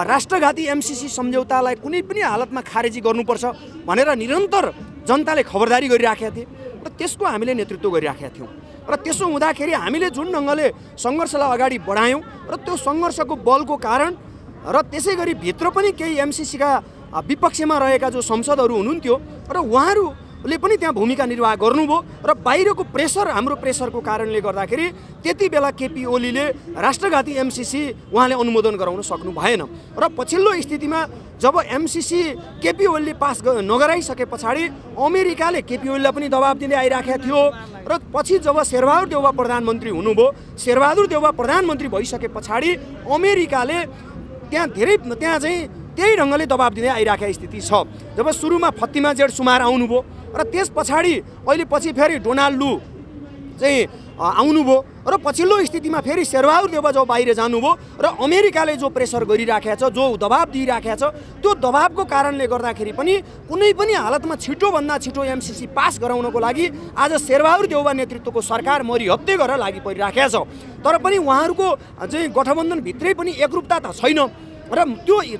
राष्ट्रघाती एमसिसी सम्झौतालाई कुनै पनि हालतमा खारेजी गर्नुपर्छ भनेर निरन्तर जनताले खबरदारी गरिराखेका थिए र त्यसको हामीले नेतृत्व गरिराखेका थियौँ र त्यसो हुँदाखेरि हामीले जुन ढङ्गले सङ्घर्षलाई अगाडि बढायौँ र त्यो सङ्घर्षको बलको कारण र त्यसै गरी भित्र पनि केही एमसिसीका विपक्षमा रहेका जो संसदहरू हुनुहुन्थ्यो र उहाँहरू ले पनि त्यहाँ भूमिका निर्वाह गर्नुभयो र बाहिरको प्रेसर हाम्रो प्रेसरको कारणले गर्दाखेरि त्यति बेला केपी ओलीले राष्ट्रघाती एमसीसी उहाँले अनुमोदन गराउन सक्नु भएन र पछिल्लो स्थितिमा जब एमसीसी केपी ओलीले पास नगराइसके पछाडि अमेरिकाले केपी ओलीलाई पनि दबाब दिँदै आइराखेको थियो र पछि जब शेरबहादुर देउवा प्रधानमन्त्री हुनुभयो शेरबहादुर देउवा प्रधानमन्त्री भइसके पछाडि अमेरिकाले त्यहाँ चाहिँ त्यही ढङ्गले दबाब दिँदै आइराखेको स्थिति छ। जब सुरुमा फतिमा जेड सुमार आउनुभयो र त्यस पछाडि अहिले पछि फेरि डोनाल्ड लू चाहिँ आउनुभयो र पछिल्लो स्थितिमा फेरि शेरबहादुर देउवा जब बाहिर जानुभयो र अमेरिकाले जो प्रेसर गरिराखेको छ जो दबाब दिइराखेको छ त्यो दबाबको कारणले गर्दाखेरि पनि कुनै पनि हालतमा छिटोभन्दा छिटो एमसीसी पास गराउनको लागि आज शेरबहादुर देउवा नेतृत्वको सरकार मरिहत्ते गरेर लागि परिराखेको छ। तर पनि उहाँहरूको चाहिँ गठबन्धनभित्रै पनि एकरूपता त छैन र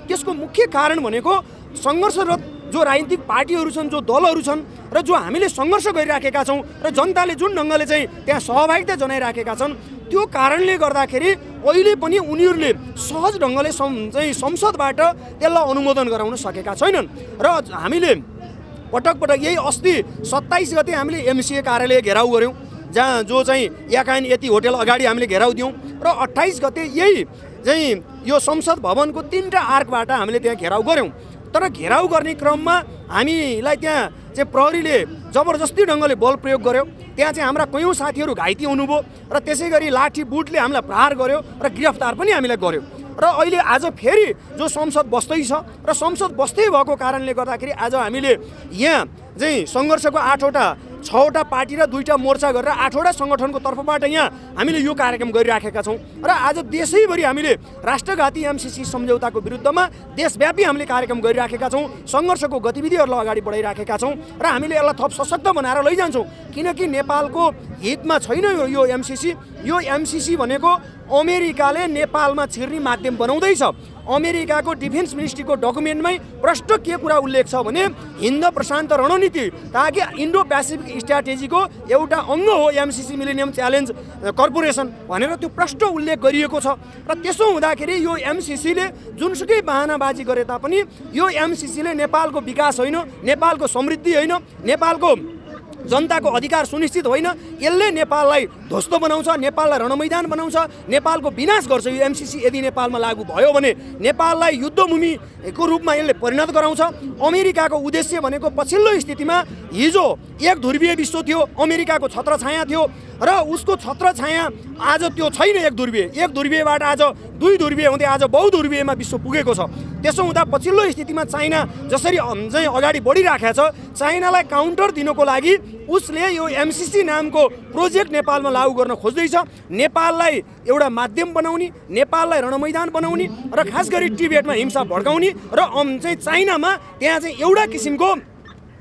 त्यसको मुख्य कारण भनेको सङ्घर्षरत जो राजनीतिक पार्टीहरू छन् जो दलहरू छन् र जो हामीले सङ्घर्ष गरिराखेका छौँ र जनताले जुन ढङ्गले चाहिँ त्यहाँ सहभागिता जनाइराखेका छन् त्यो कारणले गर्दाखेरि अहिले पनि उनीहरूले सहज ढङ्गले चाहिँ संसदबाट त्यसलाई अनुमोदन गराउन सकेका छैनन् र हामीले पटक पटक यही अस्ति 27 गते हामीले एमसिए कार्यालय घेराउ गऱ्यौँ जहाँ जो चाहिँ याकाइन यति होटल अगाडि हामीले घेराउ दियौँ र 28 गते यही चाहिँ यो संसद भवनको 3टा आर्कबाट हामीले त्यहाँ घेराउ गऱ्यौँ। तर घेराउ गर्ने क्रममा हामीलाई त्यहाँ चाहिँ प्रहरीले जबरजस्ती ढङ्गले बल प्रयोग गर्यो। त्यहाँ चाहिँ हाम्रा कयौँ साथीहरू घाइते हुनुभयो र त्यसै गरी लाठी बुटले हामीलाई प्रहार गर्यो र गिरफ्तार पनि हामीलाई गर्यो। र अहिले आज फेरि जो संसद बस्दैछ र संसद बस्दै भएको कारणले गर्दाखेरि आज हामीले यहाँ चाहिँ सङ्घर्षको 6वटा पार्टी र 2टा मोर्चा गरेर 8वटा सङ्गठनको तर्फबाट यहाँ हामीले यो कार्यक्रम गरिराखेका छौँ र आज देशैभरि हामीले राष्ट्रघाती एमसीसी सम्झौताको विरुद्धमा देशव्यापी हामीले कार्यक्रम गरिराखेका छौँ। सङ्घर्षको गतिविधिहरूलाई अगाडि बढाइराखेका छौँ र हामीले यसलाई थप सशक्त बनाएर लैजान्छौँ किनकि नेपालको हितमा छैन यो एमसीसी। यो एमसीसी भनेको अमेरिकाले नेपालमा छिर्ने माध्यम बनाउँदैछ। अमेरिकाको डिफेन्स मिनिस्ट्रीको डकुमेन्टमै प्रष्ट के कुरा उल्लेख छ भने हिन्द प्रशान्त रणनीति ताकि इन्डो पेसिफिक स्ट्राटेजीको एउटा अङ्ग हो एमसीसी मिलेनियम च्यालेन्ज कर्पोरेसन भनेर त्यो प्रष्ट उल्लेख गरिएको छ। र त्यसो हुँदाखेरि यो एमसीसीले जुनसुकै बहानाबाजी गरे तापनि यो एमसीसीले नेपालको विकास होइन, नेपालको समृद्धि होइन, नेपालको जनताको अधिकार सुनिश्चित होइन, यसले नेपाललाई ध्वस्त बनाउँछ, नेपाललाई रणमैदान बनाउँछ, नेपालको विनाश गर्छ। यो एमसीसी यदि नेपालमा लागू भयो भने नेपाललाई युद्धभूमिको रूपमा यसले परिणत गराउँछ। अमेरिकाको उद्देश्य भनेको पछिल्लो स्थितिमा हिजो एक ध्रुवीय विश्व थियो, अमेरिकाको छत्रछाया थियो र उसको छत्रछाया आज त्यो छैन। एक ध्रुवीयबाट आज 2 ध्रुवीय हुँदै आज बहुध्रुवीयमा विश्व पुगेको छ। त्यसो हुँदा पछिल्लो स्थितिमा चाइना जसरी चाहिँ अगाडि बढिराखेको छ, चाइनालाई काउन्टर दिनको लागि उसले यो एमसीसी नामको प्रोजेक्ट नेपालमा लागू गर्न खोज्दैछ। नेपाललाई एउटा माध्यम बनाउने, नेपाललाई रणमैदान बनाउने र खास गरी टिबेटमा हिंसा भड्काउने र चाहिँ चाइनामा त्यहाँ चाहिँ एउटा किसिमको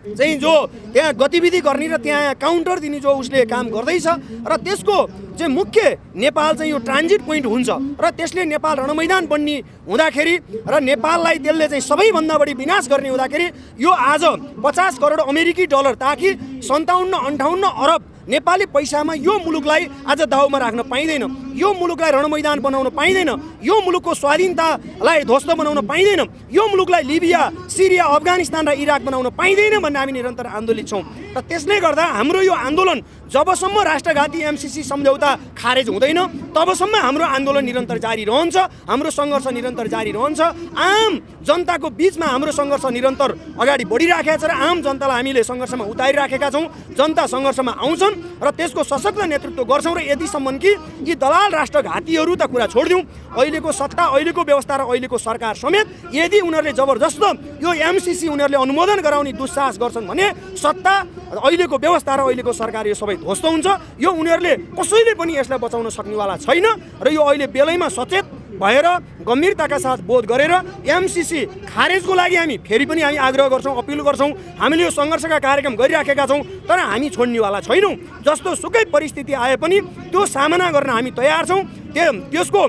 चाहिँ जो त्यहाँ गतिविधि गर्ने र त्यहाँ काउन्टर दिने जो उसले काम गर्दैछ र त्यसको चाहिँ मुख्य नेपाल चाहिँ यो ट्रान्जिट पोइन्ट हुन्छ र त्यसले नेपाल रणमैदान बन्ने हुँदाखेरि र नेपाललाई त्यसले चाहिँ सबैभन्दा बढी विनाश गर्ने हुँदाखेरि यो आज 50 करोड अमेरिकी डलर ताकि 57-58 अरब नेपाली पैसामा यो मुलुकलाई आज दाउमा राख्न पाइँदैन, यो मुलुकलाई रणमैदान बनाउन पाइँदैन, यो मुलुकको स्वाधीनतालाई ध्वस्त बनाउन पाइँदैन, यो मुलुकलाई लिबिया, सिरिया, अफगानिस्तान र इराक बनाउन पाइँदैन भन्ने हामी निरन्तर आन्दोलित छौँ। र त्यसले गर्दा हाम्रो यो आन्दोलन जबसम्म राष्ट्रघाती एमसीसी सम्झौता खारेज हुँदैन तबसम्म हाम्रो आन्दोलन निरन्तर जारी रहन्छ, हाम्रो सङ्घर्ष निरन्तर जारी रहन्छ। आम जनताको बिचमा हाम्रो सङ्घर्ष निरन्तर अगाडि बढिराखेको छ र आम जनतालाई हामीले सङ्घर्षमा उतारिराखेका छौँ। जनता सङ्घर्षमा आउँछन् र त्यसको सशक्त नेतृत्व गर्छौँ र यतिसम्म कि यी दलाल राष्ट्रघातीहरू त कुरा छोडिदिउँ, अहिलेको सत्ता, अहिलेको व्यवस्था र अहिलेको सरकार समेत यदि उनीहरूले जबरजस्त यो एमसीसी उनीहरूले अनुमोदन गराउने दुस्साहस गर्छन् भने सत्ता, अहिलेको व्यवस्था र अहिलेको सरकार यो सबै ध्वस्त हुन्छ। यो उनीहरूले कसैले पनि यसलाई बचाउन सक्नेवाला छैन र यो अहिले बेलैमा सचेत भएर गम्भीरताका साथ बोध गरेर एमसीसी खारेजको लागि हामी फेरि पनि आग्रह गर्छौँ, अपिल गर्छौँ। हामीले यो सङ्घर्षका कार्यक्रम गरिराखेका छौँ तर हामी छोड्नेवाला छैनौँ। जस्तो सुकै परिस्थिति आए पनि त्यो सामना गर्न हामी तयार छौँ। त्यसको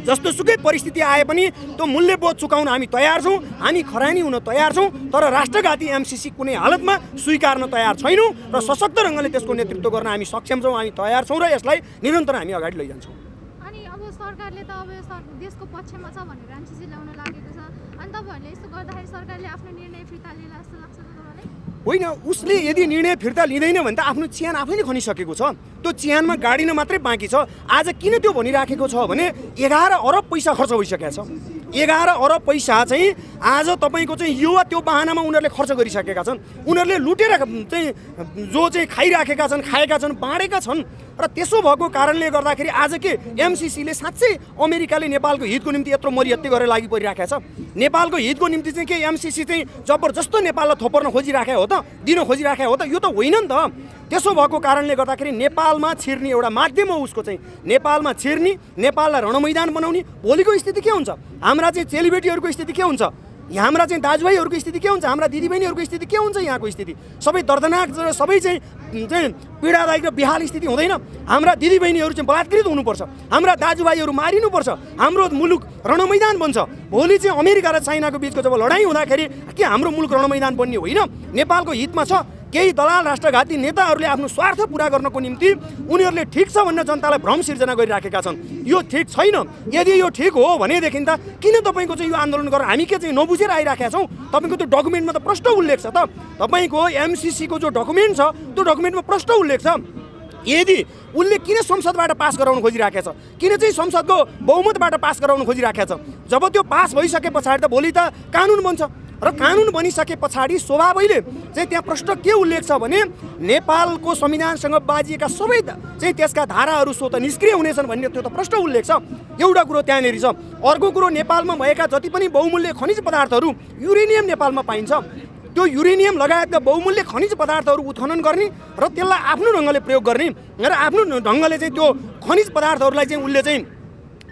जस्तो सुकै परिस्थिति आए पनि त्यो मूल्यबोध चुकाउन हामी तयार छौँ, हामी खरानी हुन तयार छौँ। तर राष्ट्रघाती एमसीसी कुनै हालतमा स्वीकार्न तयार छैनौँ र सशक्त ढङ्गले त्यसको नेतृत्व गर्न हामी सक्षम छौँ, हामी तयार छौँ र यसलाई निरन्तर हामी अगाडि लैजान्छौँ। अनि अब सरकारले त अब देशको पक्षमा छ भनेर एमसीसी ल्याउन लागेको छ, अनि तपाईँहरूले यस्तो गर्दाखेरि सरकारले आफ्नो निर्णय फिर्ता लिएला जस्तो लाग्छ तपाईँलाई? होइन उसले यदि निर्णय फिर्ता लिँदैन भने त आफ्नो च्यान आफैले खनिसकेको छ। त्यो च्यानमा गाडिन मात्रै बाँकी छ। आज किन त्यो भनिराखेको छ भने 11 अरब पैसा खर्च भइसकेको छ। 11 अरब पैसा चाहिँ आज तपाईँको चाहिँ यो त्यो बाहनामा उनीहरूले खर्च गरिसकेका छन्। उनीहरूले लुटेर चाहिँ जो चाहिँ खाइराखेका छन्, खाएका छन्, बाँडेका छन्। र त्यसो भएको कारणले गर्दाखेरि आज के एमसिसीले साँच्चै अमेरिकाले नेपालको हितको निम्ति यत्रो मरिहत्ते गरेर लागि परिराखेको छ। नेपालको हितको निम्ति चाहिँ के एमसिसी चाहिँ जबरजस्त नेपाललाई थोपर्न खोजिराखेको हो त, दिन खोजिराखेको हो त? यो त होइन नि त। त्यसो भएको कारणले गर्दाखेरि नेपालमा छिर्ने एउटा माध्यम हो उसको चाहिँ, नेपालमा छिर्ने, नेपाललाई रणमैदान बनाउने। भोलिको स्थिति के हुन्छ? हाम्रा चाहिँ चेलीबेटीहरूको स्थिति के हुन्छ? हाम्रा चाहिँ दाजुभाइहरूको स्थिति के हुन्छ? हाम्रा दिदीबहिनीहरूको स्थिति के हुन्छ? यहाँको स्थिति सबै दर्दनाक, सबै चाहिँ पीडादायक र बेहाल स्थिति हुँदैन? हाम्रा दिदीबहिनीहरू चाहिँ बलात्कृत हुनुपर्छ, हाम्रा दाजुभाइहरू मारिनुपर्छ, हाम्रो मुलुक रणमैदान बन्छ। भोलि चाहिँ अमेरिका र चाइनाको बिचको जब लडाइँ हुँदाखेरि के हाम्रो मुलुक रणमैदान बन्ने होइन? नेपालको हितमा छ। केही दलाल राष्ट्रघाती नेताहरूले आफ्नो स्वार्थ पुरा गर्नको निम्ति उनीहरूले ठिक छ भनेर जनतालाई भ्रम सिर्जना गरिराखेका छन्। यो ठिक छैन। यदि यो ठिक हो भनेदेखि त किन तपाईँको चाहिँ यो आन्दोलन गरेर हामी के चाहिँ नबुझेर आइराखेका छौँ? तपाईँको त्यो डकुमेन्टमा त प्रष्ट उल्लेख छ त। तपाईँको एमसिसीको जो डकुमेन्ट छ त्यो डकुमेन्टमा प्रष्ट उल्लेख छ। यदि उसले किन संसदबाट पास गराउन खोजिराखेको छ, किन चाहिँ संसदको बहुमतबाट पास गराउन खोजिराखेको छ? जब त्यो पास भइसके पछाडि त भोलि त कानुन बन्छ। र कानुन बनिसके पछाडि स्वभावैले चाहिँ त्यहाँ प्रष्ट के उल्लेख छ भने नेपालको संविधानसँग बाजिएका सबै चाहिँ त्यसका धाराहरू स्वतः निष्क्रिय हुनेछन् भन्ने त्यो त प्रष्ट उल्लेख छ। एउटा कुरो त्यहाँनिर छ। अर्को कुरो नेपालमा भएका जति पनि बहुमूल्य खनिज पदार्थहरू, युरेनियम नेपालमा पाइन्छ। त्यो युरेनियम लगायतका बहुमूल्य खनिज पदार्थहरू उत्खनन गर्ने र त्यसलाई आफ्नो ढङ्गले प्रयोग गर्ने र आफ्नो ढङ्गले चाहिँ त्यो खनिज पदार्थहरूलाई चाहिँ उसले चाहिँ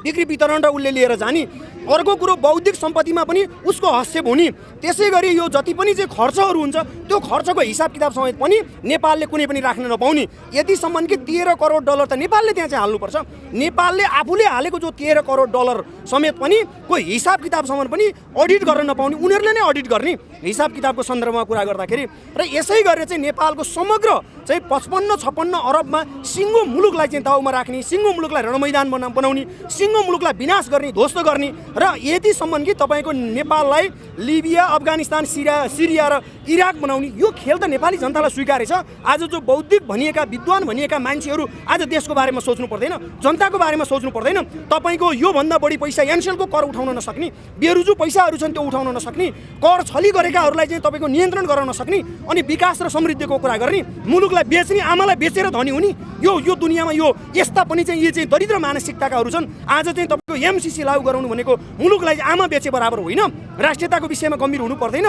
बिक्री वितरण र उसले लिएर जाने। अर्को कुरो बौद्धिक सम्पत्तिमा पनि उसको हस्तक्षेप हुने। त्यसै गरी यो जति पनि चाहिँ खर्चहरू हुन्छ त्यो खर्चको हिसाब किताब समेत पनि नेपालले कुनै पनि राख्न नपाउने। यतिसम्म कि 13 करोड डलर त नेपालले त्यहाँ चाहिँ हाल्नुपर्छ। नेपालले आफूले हालेको जो 13 करोड डलर समेत पनि कोही हिसाब किताबसम्म पनि अडिट गर्न नपाउने। उनीहरूले नै अडिट गर्ने हिसाब किताबको सन्दर्भमा कुरा गर्दाखेरि। र यसै गरेर चाहिँ नेपालको समग्र चाहिँ 55-56 अरबमा सिङ्गो मुलुकलाई चाहिँ दाउमा राख्ने, सिङ्गो मुलुकलाई रणमैदान बनाउने, सिङ्गो मुलुकलाई विनाश गर्ने, ध्वस्त गर्ने। र यतिसम्म कि तपाईँको नेपाललाई लिबिया, अफगानिस्तान, सिरिया र इराक बनाउने यो खेल त नेपाली जनतालाई स्वीकारेछ। आज जो बौद्धिक भनिएका, विद्वान भनिएका मान्छेहरू आज देशको बारेमा सोच्नु पर्दैन, जनताको बारेमा सोच्नु पर्दैन। तपाईँको योभन्दा बढी पैसा एनसेलको कर उठाउन नसक्ने, बेरुजु पैसाहरू छन् त्यो उठाउन नसक्ने, कर छली गरेकाहरूलाई चाहिँ तपाईँको नियन्त्रण गराउन नसक्ने, अनि विकास र समृद्धिको कुरा गर्ने, मुलुकलाई बेच्ने, आमालाई बेचेर धनी हुने, यो दुनियाँमा यो यस्ता पनि चाहिँ यी चाहिँ दरिद्र मानसिकताकाहरू छन्। आज चाहिँ तपाईँको एमसिसी लागू गराउनु भनेको मुलुकलाई आमा बेचे बराबर होइन। राष्ट्रियताको विषयमा गम्भीर हुनु पर्दैन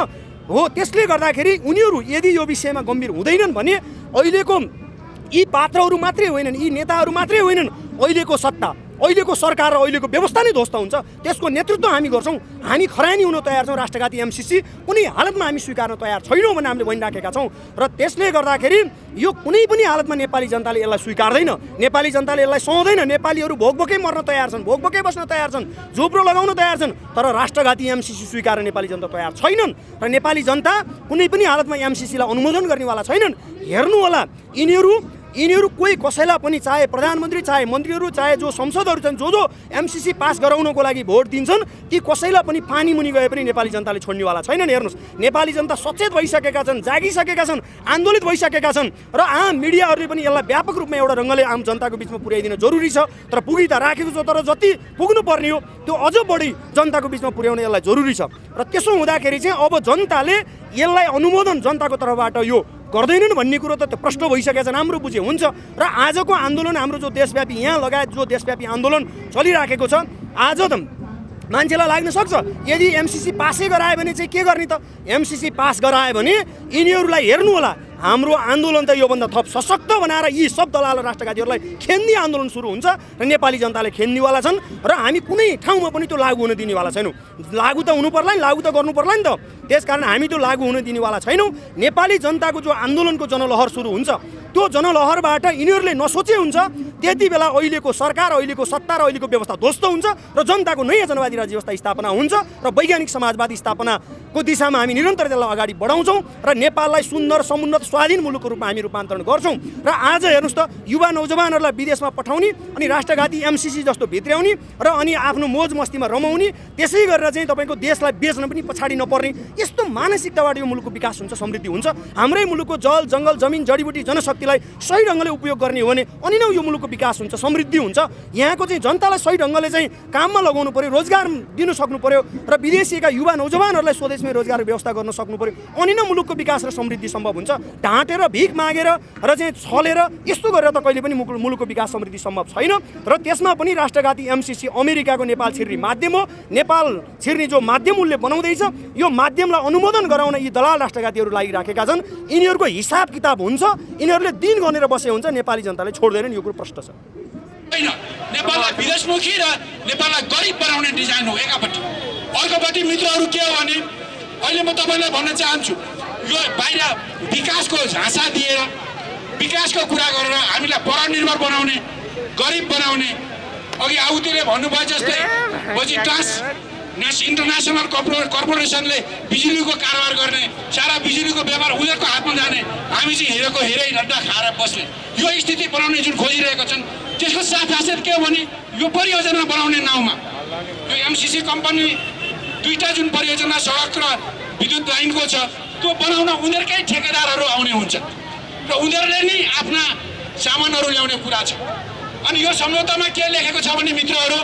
हो। त्यसले गर्दाखेरि उनीहरू यदि यो विषयमा गम्भीर हुँदैनन् भने अहिलेको यी पात्रहरू मात्रै होइनन्, यी नेताहरू मात्रै होइनन्, अहिलेको सत्ता, अहिलेको सरकार र अहिलेको व्यवस्था नै ध्वस्त हुन्छ। त्यसको नेतृत्व हामी गर्छौँ। हामी खरानी हुन तयार छौँ। राष्ट्रघाती एमसिसी कुनै हालतमा हामी स्वीकार्न तयार छैनौँ भन्ने हामीले भनिराखेका छौँ। र त्यसले गर्दाखेरि यो कुनै पनि हालतमा नेपाली जनताले यसलाई स्वीकार्दैन, नेपाली जनताले यसलाई सहँदैन। नेपालीहरू भोकभोकै मर्न तयार छन्, भोकभोकै बस्न तयार छन्, झोप्रो लगाउन तयार छन्। तर राष्ट्रघाती एमसिसी स्वीकार्न नेपाली जनता तयार छैनन्। र नेपाली जनता कुनै पनि हालतमा एमसिसीलाई अनुमोदन गर्नेवाला छैनन्। हेर्नु होला, यिनीहरू कोही कसैलाई पनि, चाहे प्रधानमन्त्री, चाहे मन्त्रीहरू, चाहे जो संसदहरू छन्, जो एमसिसी पास गराउनको लागि भोट दिन्छन्, ती कसैलाई पनि पानी मुनि गए पनि नेपाली जनताले छोड्नेवाला छैनन्। हेर्नुहोस्, नेपाली जनता सचेत भइसकेका छन्, जागिसकेका छन्, आन्दोलित भइसकेका छन्। र आम मिडियाहरूले पनि यसलाई व्यापक रूपमा एउटा रङ्गले आम जनताको बिचमा पुर्याइदिन जरुरी छ। तर पुगी त राखेको छ, तर जति पुग्नुपर्ने हो त्यो अझ बढी जनताको बिचमा पुर्याउन यसलाई जरुरी छ। र त्यसो हुँदाखेरि चाहिँ अब जनताले यसलाई अनुमोदन जनताको तर्फबाट यो गर्दैनन् भन्ने कुरो त प्रष्ट भइसकेको छ, राम्रो बुझे हुन्छ। र आजको आन्दोलन हाम्रो जो देशव्यापी, यहाँ लगायत जो देशव्यापी आन्दोलन चलिराखेको छ, आज त मान्छेलाई लाग्न सक्छ यदि एमसिसी पासै गरायो भने चाहिँ के गर्ने त? एमसिसी पास गरायो भने यिनीहरूलाई हेर्नु होला, हाम्रो आन्दोलन त योभन्दा थप सशक्त बनाएर यी सब दलाल राष्ट्रघातीहरूलाई खेल्ने आन्दोलन सुरु हुन्छ र नेपाली जनताले खेल्नेवाला छन्। र हामी कुनै ठाउँमा पनि त्यो लागू हुन दिनेवाला छैनौँ। लागू त हुनु पर्ला नि, लागू त गर्नु पर्ला नि त। त्यसकारण हामी त्यो लागू हुन दिनेवाला छैनौँ। नेपाली जनताको जो आन्दोलनको जनलहर सुरु हुन्छ, त्यो जनलहरबाट यिनीहरूले नसोचे हुन्छ त्यति बेला अहिलेको सरकार, अहिलेको सत्ता र अहिलेको व्यवस्था ध्वस्त हुन्छ र जनताको नयाँ जनवादी राज्य व्यवस्था स्थापना हुन्छ र वैज्ञानिक समाजवादी स्थापनाको दिशामा हामी निरन्तर त्यसलाई अगाडि बढाउँछौँ र नेपाललाई सुन्दर, समुन्नत, स्वाधीन मुलुकको रूपमा हामी रूपान्तरण गर्छौँ। र आज हेर्नुहोस् त युवा नौजवानहरूलाई विदेशमा पठाउने अनि राष्ट्रघाती एमसिसी जस्तो भित्र्याउने र अनि आफ्नो मोज मस्तीमा रमाउने, त्यसै गरेर चाहिँ तपाईँको देशलाई बेच्न पनि पछाडि नपर्ने, यस्तो मानसिकताबाट यो मुलुकको विकास हुन्छ, समृद्धि हुन्छ। हाम्रै मुलुकको जल जङ्गल जमिन जडीबुटी जनशक्तिलाई सही ढङ्गले उपयोग गर्ने हो भने अनि नै यो मुलुकको विकास हुन्छ, समृद्धि हुन्छ। यहाँको चाहिँ जनतालाई सही ढङ्गले चाहिँ काममा लगाउनु पर्यो, रोजगार दिनु सक्नु पर्यो र विदेशीका युवा नौजवानहरूलाई स्वदेशमै रोजगार व्यवस्था गर्न सक्नु पर्यो, अनि नै मुलुकको विकास र समृद्धि सम्भव हुन्छ। ढाँटेर भिख मागेर र चाहिँ छलेर यस्तो गरेर त कहिले पनि मुलुकको विकास समृद्धि सम्भव छैन। र त्यसमा पनि राष्ट्रघाती एमसिसी अमेरिकाको नेपाल छिर्ने माध्यम हो। नेपाल छिर्ने जो माध्यम उसले बनाउँदैछ, यो माध्यमलाई अनुमोदन गराउन यी दलाल राष्ट्रघातीहरू लागिराखेका छन्। यिनीहरूको हिसाब किताब हुन्छ, यिनीहरूले दिन गनेर बसे हुन्छ, नेपाली जनताले छोड्दैनन्, यो कुरो प्रष्ट छ। नेपाललाई विदेशमुखी र नेपाललाई गरिब बनाउने डिजाइन हो एकापट्टि। अर्कोपट्टि मित्रहरू के हो भने अहिले म तपाईँलाई भन्न चाहन्छु, यो बाहिर विकासको झाँसा दिएर विकासको कुरा गरेर हामीलाई परनिर्भर बनाउने, गरिब बनाउने, अघि आउतीले भन्नुभयो जस्तै पछि इन्टरनेसनल कर्पोरेसनले बिजुलीको कारोबार गर्ने, सारा बिजुलीको व्यापार उनीहरूको हातमा जाने, हामी चाहिँ हेरेको हेरै रड्डा खाएर बस्ने, यो स्थिति बनाउने जुन खोजिरहेका छन्, त्यसको साथ के हो भने यो परियोजना बनाउने नाउँमा यो एमसिसी कम्पनी दुईटा जुन परियोजना सडक र विद्युत लाइनको छ त्यो बनाउन उनीहरूकै ठेकेदारहरू आउने हुन्छ र उनीहरूले नै आफ्ना सामानहरू ल्याउने कुरा छ। अनि यो सम्झौतामा के लेखेको छ भने मित्रहरू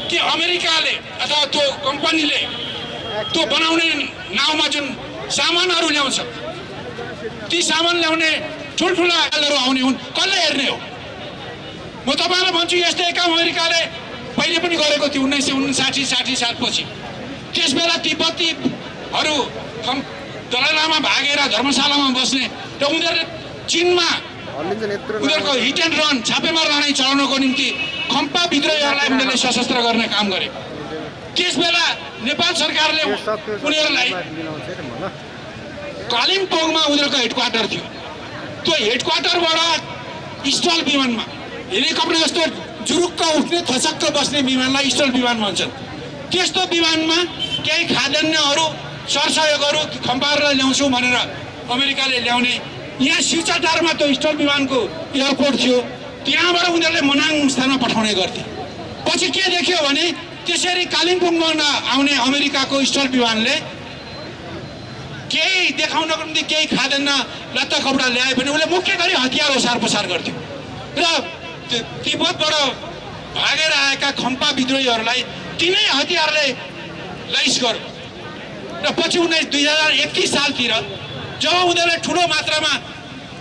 कि अमेरिकाले अथवा त्यो कम्पनीले त्यो बनाउने नाउँमा जुन सामानहरू ल्याउँछ, ती सामान ल्याउने ठुल्ठुला हालहरू आउने हुन्, कसले हेर्ने हो? म तपाईँलाई भन्छु यस्तै काम अमेरिकाले पहिले पनि गरेको थियो 1959-60 सालपछि। त्यस बेला तिब्बतीहरू दलाई लामा भागेर धर्मशालामा बस्ने र उनीहरूले चीनमा उनीहरूको हिट एन्ड रन छापेमार लडाइँ चलाउनको निम्ति खम्पा विद्रोहीहरूलाई उनीहरूले सशस्त्र गर्ने काम गरे। त्यस बेला नेपाल सरकारले उनीहरूलाई कालिम्पोङमा उनीहरूको हेडक्वार्टर थियो, त्यो हेडक्वार्टरबाट स्टल विमानमा हेलिकप्टर जस्तो जुरुक्क उठ्ने थचक्क बस्ने विमानलाई स्टल विमान भन्छन्। त्यस्तो विमानमा केही खाद्यान्नहरू सरसहयोगहरू खम्पाहरूलाई ल्याउँछौँ भनेर अमेरिकाले ल्याउने, यहाँ शिवचाटारमा त्यो स्टल विमानको एयरपोर्ट थियो, त्यहाँबाट उनीहरूले मनाङ स्थानमा पठाउने गर्थे। पछि के देख्यो भने त्यसरी कालिम्पोङमा आउने अमेरिकाको स्टल विमानले केही देखाउनको निम्ति केही खाद्यान्न लत्ता कपडा ल्याए भने उसले मुख्य गरी हतियार ओसार पसार गर्थ्यो र तिब्बतबाट भागेर आएका खम्पा विद्रोहीहरूलाई तिनै हतियारले लैस गर्यो। र पछि 2021 सालतिर जब उनीहरूले ठुलो मात्रामा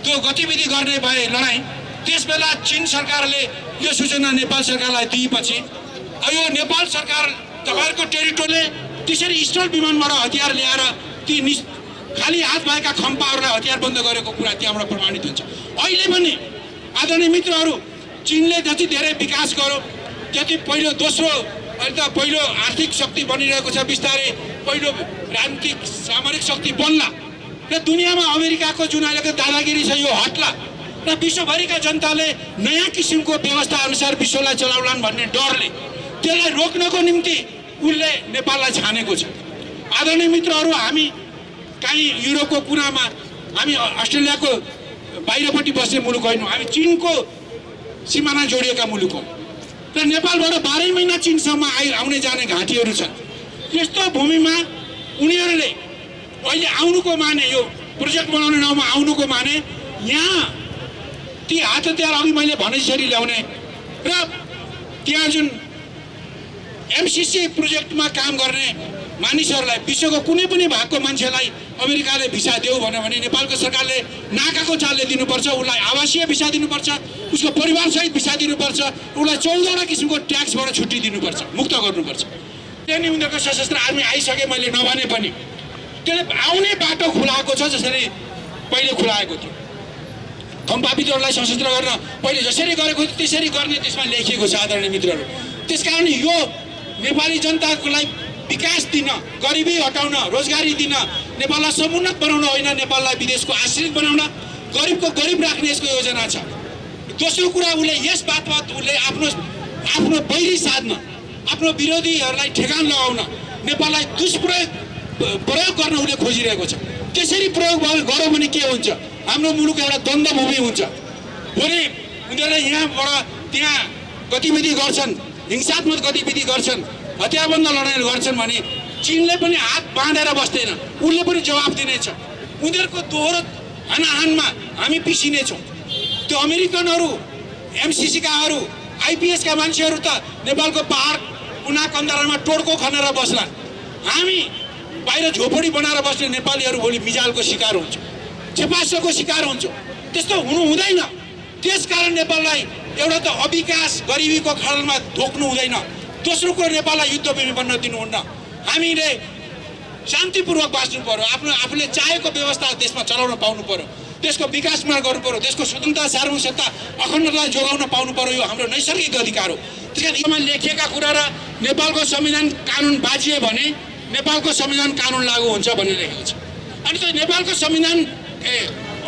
त्यो गतिविधि गर्ने भए लडाइँ, त्यस बेला चीन सरकारले यो सूचना नेपाल सरकारलाई दिएपछि यो नेपाल सरकार तपाईँहरूको टेरिटोरीले त्यसरी स्टल विमानबाट हतियार ल्याएर ती खाली हात भएका खम्पाहरूलाई हतियार बन्द गरेको कुरा त्यहाँबाट प्रमाणित हुन्छ। अहिले पनि आदरणीय मित्रहरू, चीनले जति धेरै विकास गर्यो त्यति पहिलो दोस्रो अहिले त पहिलो आर्थिक शक्ति बनिरहेको छ, बिस्तारै पहिलो राजनीतिक सामरिक शक्ति बन्ला र दुनियाँमा अमेरिकाको जुन अहिलेको दादागिरी छ यो हट्ला र विश्वभरिका जनताले नयाँ किसिमको व्यवस्था अनुसार विश्वलाई चलाउलान् भन्ने डरले त्यसलाई रोक्नको निम्ति उसले नेपाललाई छानेको छ। आदरणीय मित्रहरू, हामी काहीँ युरोपको कुनामा, हामी अस्ट्रेलियाको बाहिरपट्टि बस्ने मुलुक होइनौँ, हामी चीनको सिमाना जोडिएका मुलुक हो र नेपालबाट 12 महिना चीनसम्म आउने जाने घाटीहरू छन्। यस्तो भूमिमा उनीहरूले अहिले आउनुको माने, यो प्रोजेक्ट बनाउने नाउँमा आउनुको माने यहाँ ती हात हतियार अघि मैले भनेसरी ल्याउने र त्यहाँ जुन एमसिसी प्रोजेक्टमा काम गर्ने मानिसहरूलाई, विश्वको कुनै पनि भागको मान्छेलाई अमेरिकाले भिसा देऊ भन्यो भने नेपालको सरकारले नाकाको चालले दिनुपर्छ, उसलाई आवासीय भिसा दिनुपर्छ, उसको परिवारसहित भिसा दिनुपर्छ, उसलाई 14वटा किसिमको ट्याक्सबाट छुट्टी दिनुपर्छ, मुक्त गर्नुपर्छ। त्यहाँदेखि उनीहरूको सशस्त्र आर्मी आइसके मैले नभने पनि त्यसले आउने बाटो खुलाएको छ, जसरी पहिले खुलाएको थियो। खम्पा विद्रोहलाई सशस्त्र गर्न पहिले जसरी गरेको थियो त्यसरी गर्ने त्यसमा लेखिएको छ। आदरणीय मित्रहरू, त्यसकारण यो नेपाली जनताको लागि विकास दिन, गरिबी हटाउन, रोजगारी दिन, नेपाललाई समुन्नत बनाउन होइन, नेपाललाई विदेशको आश्रित बनाउन, गरिबको गरिब राख्ने यसको योजना छ। दोस्रो कुरा, उसले यस बातमा उसले आफ्नो बैरी साध्न, आफ्नो विरोधीहरूलाई ठेगान लगाउन, नेपाललाई दुष्प्रयोग गर्न उसले खोजिरहेको छ। त्यसरी प्रयोग गर्यो भने के हुन्छ? हाम्रो मुलुक एउटा द्वन्द्व भूमि हुन्छ। भोलि उनीहरूले यहाँबाट त्यहाँ गतिविधि गर्छन्, हिंसात्मक गतिविधि गर्छन्, हतियारबन्द लडाइँ गर्छन् भने चीनले पनि हात बाँधेर बस्दैन, उसले पनि जवाफ दिनेछ। उनीहरूको दोहोरो हानाहानमा हामी पिसिनेछौँ। त्यो अमेरिकनहरू, एमसिसीकाहरू, आइपिएसका मान्छेहरू त नेपालको पहाड कुना कन्दरामा टोड्को खनेर बस्लान्। हामी बाहिर झोपडी बनाएर बस्ने नेपालीहरू भोलि मिजालको शिकार हुन्छ, छेपासोको शिकार हुन्छ। त्यस्तो हुनु हुँदैन। त्यसकारण नेपाललाई एउटा त अविकास गरिबीको खडलमा धोक्नु हुँदैन, दोस्रो कुरो नेपाललाई युद्धप्रेमी बन्न दिनुहुन्न। हामीले शान्तिपूर्वक बाँच्नु पर्यो, आफूले चाहेको व्यवस्था देशमा चलाउन पाउनु पर्यो, देशको विकासमा गर्नु पर्यो, देशको स्वतन्त्रता, सार्वभौमता, अखण्डतालाई जोगाउन पाउनु पर्यो। यो हाम्रो नैसर्गिक अधिकार हो। त्यसकारण यसमा लेखिएका कुरा र नेपालको संविधान कानुन बाजिए भने नेपालको संविधान कानुन लागू हुन्छ भन्ने लेखेको छ। अनि त्यो नेपालको संविधान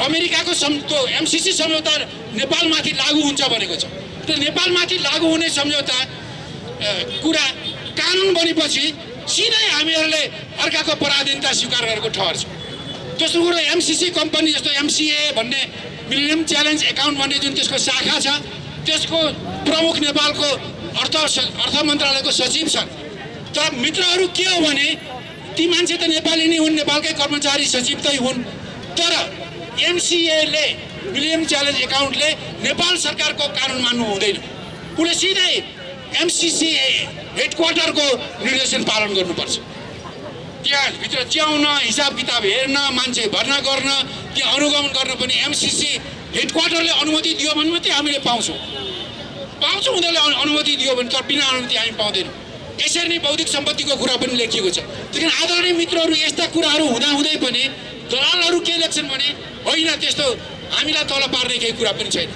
अमेरिकाको त्यो एमसिसी सम्झौता नेपालमाथि लागू हुन्छ भनेको छ। त्यो नेपालमाथि लागू हुने सम्झौता कुरा कानुन बनेपछि सिधै हामीहरूले अर्काको पराधीनता स्वीकार गरेको ठहर छ। दोस्रो कुरो एमसिसी कम्पनी जस्तो एमसिए भन्ने मिलेनियम च्यालेन्ज एकाउन्ट भन्ने जुन त्यसको शाखा छ, त्यसको प्रमुख नेपालको अर्थ मन्त्रालयको सचिव छन्। तर मित्रहरू के हो भने ती मान्छे त नेपाली नै हुन्, नेपालकै कर्मचारी सचिव तै हुन्। तर एमसिएले मिलेनियम च्यालेन्ज एकाउन्टले नेपाल सरकारको कानुन मान्नु हुँदैन। उसले सिधै एमसिसी हेडक्वार्टरको निर्देशन पालन गर्नुपर्छ। त्यहाँभित्र च्याउन, हिसाब किताब हेर्न, मान्छे भर्ना गर्न, त्यहाँ अनुगमन गर्न पनि एमसिसी हेडक्वार्टरले अनुमति दियो भने मात्रै हामीले पाउँछौँ। उनीहरूले अनुमति दियो भने, तर बिना अनुमति हामी पाउँदैनौँ। यसरी नै बौद्धिक सम्पत्तिको कुरा पनि लेखिएको छ। त्यस कारण आदरणीय मित्रहरू, यस्ता कुराहरू हुँदाहुँदै पनि दलालहरू के लेख्छन् भने होइन, त्यस्तो हामीलाई तल पार्ने केही कुरा पनि छैन।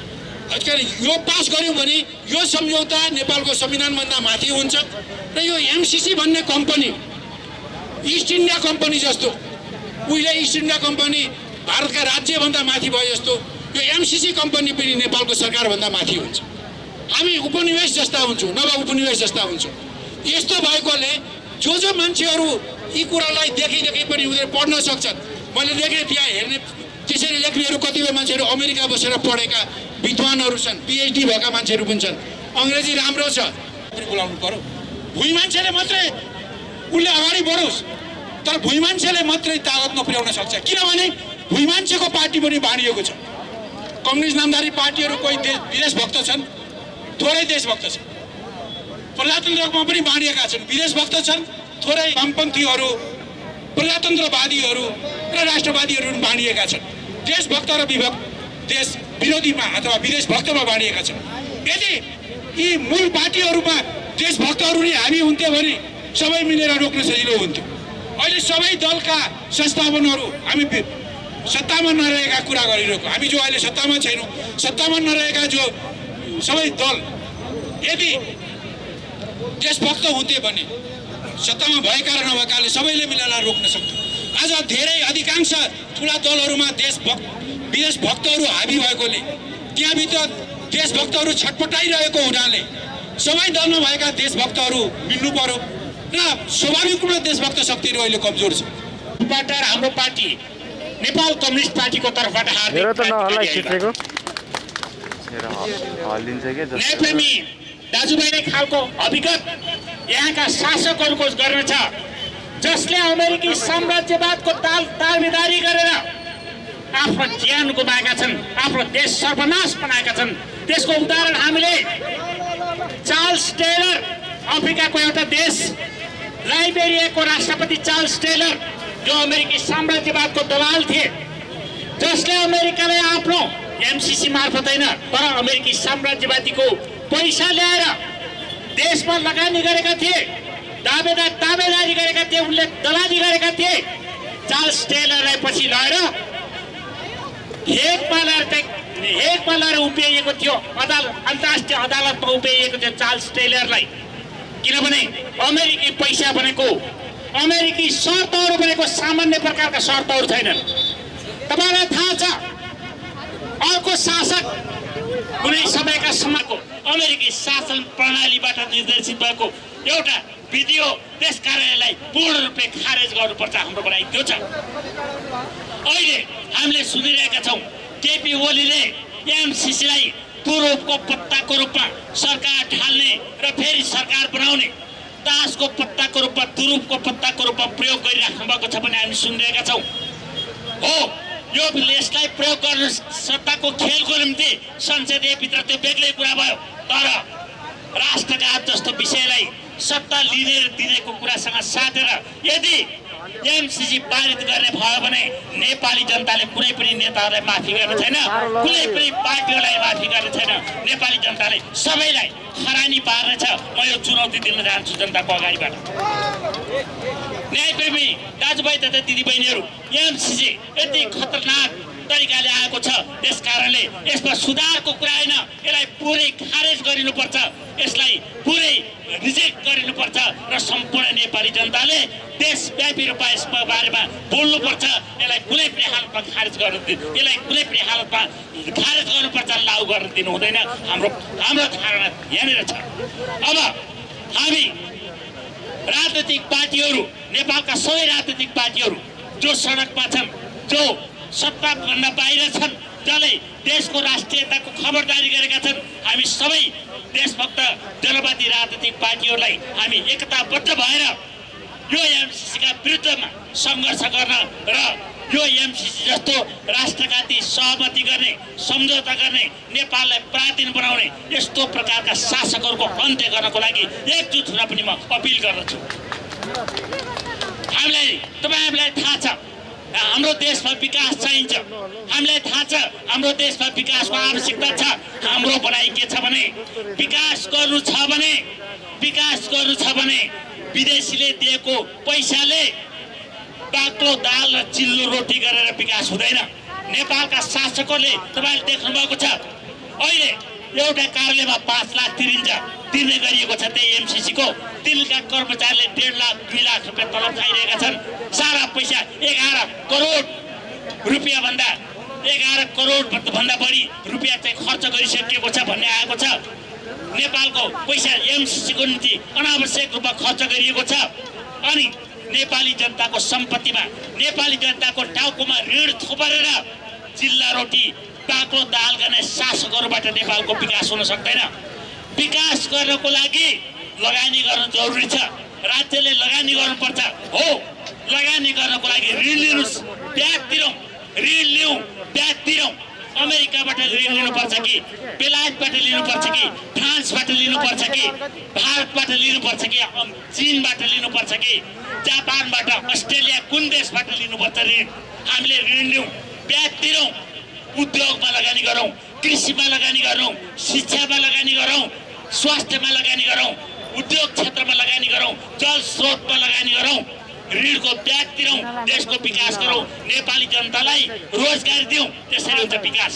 त्यसकारण यो पास गऱ्यौँ भने यो सम्झौता नेपालको संविधानभन्दा माथि हुन्छ र यो एमसिसी भन्ने कम्पनी इस्ट इन्डिया कम्पनी जस्तो, उहिले इस्ट इन्डिया कम्पनी भारतका राज्यभन्दा माथि भयो जस्तो यो एमसिसी कम्पनी पनि नेपालको सरकारभन्दा माथि हुन्छ। हामी उपनिवेश जस्ता हुन्छौँ, नभए उपनिवेश जस्ता हुन्छौँ। यस्तो भएकोले जो मान्छेहरू यी कुरालाई देखि पनि उनीहरू पढ्न सक्छन्। मैले देखेँ त्यहाँ हेर्ने त्यसरी लेख्नेहरू कतिपय मान्छेहरू अमेरिका बसेर पढेका विद्वानहरू छन्, पिएचडी भएका मान्छेहरू पनि छन्। अङ्ग्रेजी राम्रो छ, बोलाउनु पर्यो। भुइँ मान्छेले मात्रै उसले अगाडि बढोस्, तर भुइँ मान्छेले मात्रै तागत नपुर्याउन सक्छ। किनभने भुइँ मान्छेको पार्टी पनि बाँडिएको छ। कम्युनिस्ट नामधारी पार्टीहरू कोही विदेशभक्त छन्, थोरै देशभक्त छन्। प्रजातन्त्रमा पनि बाँडिएका छन्, विदेशभक्त छन्, थोरै वामपन्थीहरू, प्रजातन्त्रवादीहरू र राष्ट्रवादीहरू पनि बाँडिएका छन्। देशभक्त र देश विरोधीमा अथवा विदेशभक्तमा बाँडिएका छन्। यदि यी मूल पार्टीहरूमा देशभक्तहरू नै हामी हुन्थ्यो भने सबै मिलेर रोक्न सजिलो हुन्थ्यो। अहिले सबै दलका संस्थापनहरू हामी सत्तामा नरहेका कुरा गरिरहेको, हामी जो अहिले सत्तामा छैनौँ, सत्तामा नरहेका जो सबै दल यदि देशभक्त हुन्थे भने सत्तामा भएका र नभएकाले सबैले मिलेर रोक्न सक्थ्यो। आज धेरै अधिकांश ठुला दलहरूमा विदेशभक्तहरू हाबी भएकोले त्यहाँभित्र देशभक्तहरू छटपटाइरहेको हुनाले सबै दलमा भएका देशभक्तहरू मिल्नु पर्यो र स्वाभाविक रूपमा देशभक्त शक्तिहरू अहिले कमजोर छ। हाम्रो पार्टी नेपाल कम्युनिस्ट पार्टीको तर्फबाट न्यायप्रेमी दाजुभाइले खालको अभिगत यहाँका शासकहरूको गर्न छ, जसले अमेरिकी साम्राज्यवादको तालमेदारी गरेर आफ्नो ज्यान गुमाएका छन्, आफ्नो देश सर्वनाश बनाएका छन्। त्यसको उदाहरण हामीले चार्ल्स टेलर, अफ्रिकाको एउटा देश लाइबेरियाको राष्ट्रपति चार्ल्स टेलर, जो अमेरिकी साम्राज्यवादको दलाल थिए, जसले अमेरिकालाई आफ्नो एमसिसी मार्फत होइन तर अमेरिकी साम्राज्यवादीको पैसा ल्याएर देशमा लगानी गरेका थिए, दावेदारी गरेका थिए, उनले दलाली गरेका थिए। चार्ल्स टेलरलाई पछि लगेर हेगमा लगेर उभ्याइएको थियो, अन्तर्राष्ट्रिय अदालतमा उभ्याइएको थियो चार्ल्स टेलरलाई। किनभने अमेरिकी पैसा भनेको, अमेरिकी शर्तहरू भनेको सामान्य प्रकारका शर्तहरू छैनन्। तपाईँलाई थाहा छ, अर्को शासक कुनै समयका समयको अमेरिकी शासन प्रणालीबाट निर्देशित भएको एउटा भिडियो त्यस कार्यालयलाई पूर्ण रूपले खारेज गर्नुपर्छ हाम्रो भनाइ त्यो छ। अहिले हामीले सुनिरहेका छौँ केपी ओलीले एमसीसीलाई तुरुपको पत्ताको रूपमा सरकार ढाल्ने र फेरि सरकार बनाउने, तासको पत्ताको रूपमा तुरुपको पत्ताको रूपमा प्रयोग गरिराख्नु भएको छ भने हामी सुनिरहेका छौँ। हो, यो यसलाई प्रयोग गर्नु सत्ताको खेलको निम्ति संसदीय भित्र त्यो बेग्लै कुरा भयो, तर राष्ट्रघात जस्तो विषयलाई सत्ता लिने र दिनेको कुरासँग साटेर यदि एमसीसी पारित गर्ने भयो भने नेपाली जनताले कुनै पनि नेताहरूलाई माफी गर्ने छैन, कुनै पनि पार्टीहरूलाई माफी गर्ने छैन। नेपाली जनताले सबैलाई खरानी पार्नेछ। म यो चुनौती दिन चाहन्छु जनताको अगाडिबाट। न्यायप्रेमी दाजुभाइ तथा दिदीबहिनीहरू, एमसीसी यति खतरनाक तरिकाले आएको छ, त्यस कारणले यसमा सुधारको कुरा होइन, यसलाई पुरै खारेज गरिनुपर्छ, यसलाई पुरै रिजेक्ट गरिनुपर्छ र सम्पूर्ण नेपाली जनताले देशव्यापी रूपमा यसको बारेमा बोल्नुपर्छ। यसलाई कुनै पनि हालतमा खारेज गर्नु यसलाई कुनै पनि हालतमा खारेज गर्नुपर्छ, लागू गर्न दिनु हुँदैन। हाम्रो धारणा यहाँनिर छ। अब हामी राजनीतिक पार्टीहरू, नेपालका सबै राजनीतिक पार्टीहरू जो सडकमा छन्, जो सत्ताभन्दा बाहिर छन्, जसले देशको राष्ट्रियताको खबरदारी गरेका छन्, हामी सबै देशभक्त जनवादी राजनीतिक पार्टीहरूलाई हामी एकताबद्ध भएर यो एमसीसीका विरुद्धमा सङ्घर्ष गर्न र यो एमसीसी जस्तो राष्ट्रघाती सहमति गर्ने, सम्झौता गर्ने, नेपाललाई पराधीन बनाउने यस्तो प्रकारका शासकहरूको अन्त्य गर्नको लागि एकजुट हुन पनि म अपिल गर्दछु। तपाईँहरूलाई थाहा छ हाम्रो देशमा विकास चाहिन्छ, हामीलाई थाहा छ हाम्रो देशमा विकासको आवश्यकता छ। हाम्रो भनाइ के छ भने विकास गर्नु छ भने विदेशीले दिएको पैसाले बाक्लो दाल र चिल्लो रोटी गरेर विकास हुँदैन। नेपालका शासकहरूले तपाईँले देख्नु भएको छ, अहिले एउटा कार्यालयमा 5 लाख तिर्ने गरिएको छ। त्यही एमसीसीको तिनका कर्मचारीले 1.5 लाख 2 लाख रुपियाँ तलब खाइरहेका छन्। सारा पैसा 11 करोड रुपियाँभन्दा 11 करोडभन्दा बढी रुपियाँ चाहिँ खर्च गरिसकिएको छ भन्ने आएको छ। नेपालको पैसा एमसीसीको निम्ति अनावश्यक रूपमा खर्च गरिएको छ। अनि नेपाली जनताको सम्पत्तिमा, नेपाली जनताको टाउकोमा ऋण थोपरेर जिल्ला रोटी बाक्लो दाल गर्ने शासकहरूबाट नेपालको विकास हुन सक्दैन। विकास गर्नको लागि लगानी गर्न जरुरी छ। राज्यले लगानी गर्नुपर्छ। हो, लगानी गर्नको लागि ऋण लिनुहोस्, ब्याज तिरौँ, ऋण लिउँ, ब्याज तिरौँ। अमेरिकाबाट ऋण लिनुपर्छ कि बेलायतबाट लिनुपर्छ कि फ्रान्सबाट लिनुपर्छ कि भारतबाट लिनुपर्छ कि चीनबाट लिनुपर्छ कि जापानबाट, अस्ट्रेलिया, कुन देशबाट लिनुपर्छ ऋण? हामीले ऋण लिउँ, ब्याज तिरौँ, उद्योगमा लगानी गरौँ, कृषिमा लगानी गरौँ, शिक्षामा लगानी गरौँ, स्वास्थ्यमा लगानी गरौँ, उद्योग क्षेत्रमा लगानी गरौँ, जल स्रोतमा लगानी गरौँ, ऋणको ब्याज तिरौँ, देशको विकास गरौँ, नेपाली जनतालाई रोजगार दिउँ। त्यसरी हुन्छ विकास।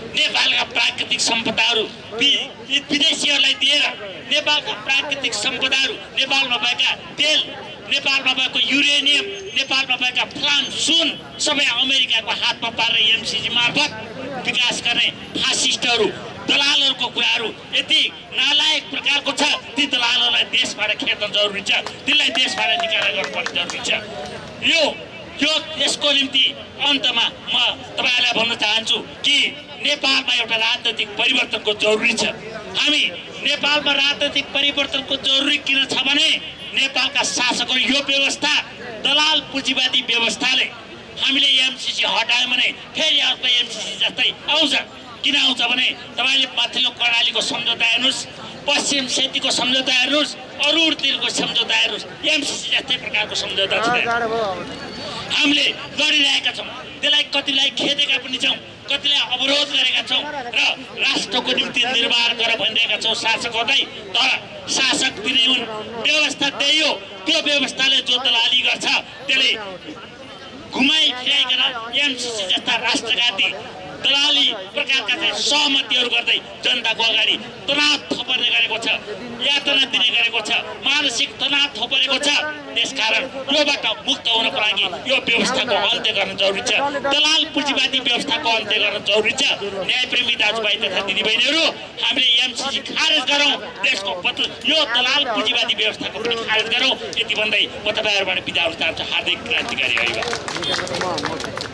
नेपालका प्राकृतिक सम्पदाहरू विदेशीहरूलाई दिएर नेपालका प्राकृतिक सम्पदाहरू, नेपालमा भएका तेल, नेपालमा भएको युरेनियम, नेपालमा भएका फलाम, सुन सबै अमेरिकाको हातमा पारेर एमसीसी मार्फत विकास गर्ने फासिस्टहरू, दलालहरूको कुराहरू यति नालायक प्रकारको छ। ती दलालहरूलाई देशबाट खेद्न जरुरी छ, त्यसलाई देशबाट निकाला गर्नुपर्ने जरुरी छ। यसको निम्ति अन्तमा म तपाईँहरूलाई भन्न चाहन्छु कि नेपालमा एउटा राजनैतिक परिवर्तनको जरुरी छ। हामी नेपालमा राजनैतिक परिवर्तनको जरुरी किन छ भने नेपालका शासकहरू, यो व्यवस्था दलाल पुँजीवादी व्यवस्थाले हामीले एमसीसी हटायो भने फेरि अर्को एमसीसी जस्तै आउँछ। किन आउँछ भने तपाईँले माथिल्लो कर्णालीको सम्झौता हेर्नुहोस्, पश्चिम सेतीको सम्झौता हेर्नुहोस्, अरुणतिरको सम्झौता हेर्नुहोस्, एमसीसी जस्तै प्रकारको सम्झौता छ। हामीले लडिरहेका छौँ, त्यसलाई कतिलाई खेदेका पनि छौँ, कतिलाई अवरोध गरेका छौँ र राष्ट्रको निम्ति निर्माण गर भनिरहेका छौँ शासकहरूलाई। तर शासक तिनै हुन्, व्यवस्था त्यही हो। त्यो व्यवस्थाले जो दलाली गर्छ त्यसले घुमाइ फिराइकन एमसीसी जस्ता राष्ट्रघाती दलाली प्रकारका चाहिँ सहमतिहरू गर्दै जनताको अगाडि तनाव थपर्ने गरेको छ, यातना दिने गरेको छ, मानसिक तनाव थपरेको छ। त्यसकारण योबाट मुक्त हुनको लागि यो व्यवस्थाको अन्त्य गर्न जरुरी छ। दलाल पुँजीवादी व्यवस्थाको अन्त्य गर्न जरुरी छ। न्यायप्रेमी दाजुभाइ तथा दिदीबहिनीहरू, हामीले एमसीसी खारेज गरौँ, देशको यो दलाल पुँजीवादी व्यवस्थाको पनि खारेज गरौँ। यति भन्दै म तपाईँहरूबाट बिदा हुन चाहन्छु। हार्दिक क्रान्तिकारी अभिवादन।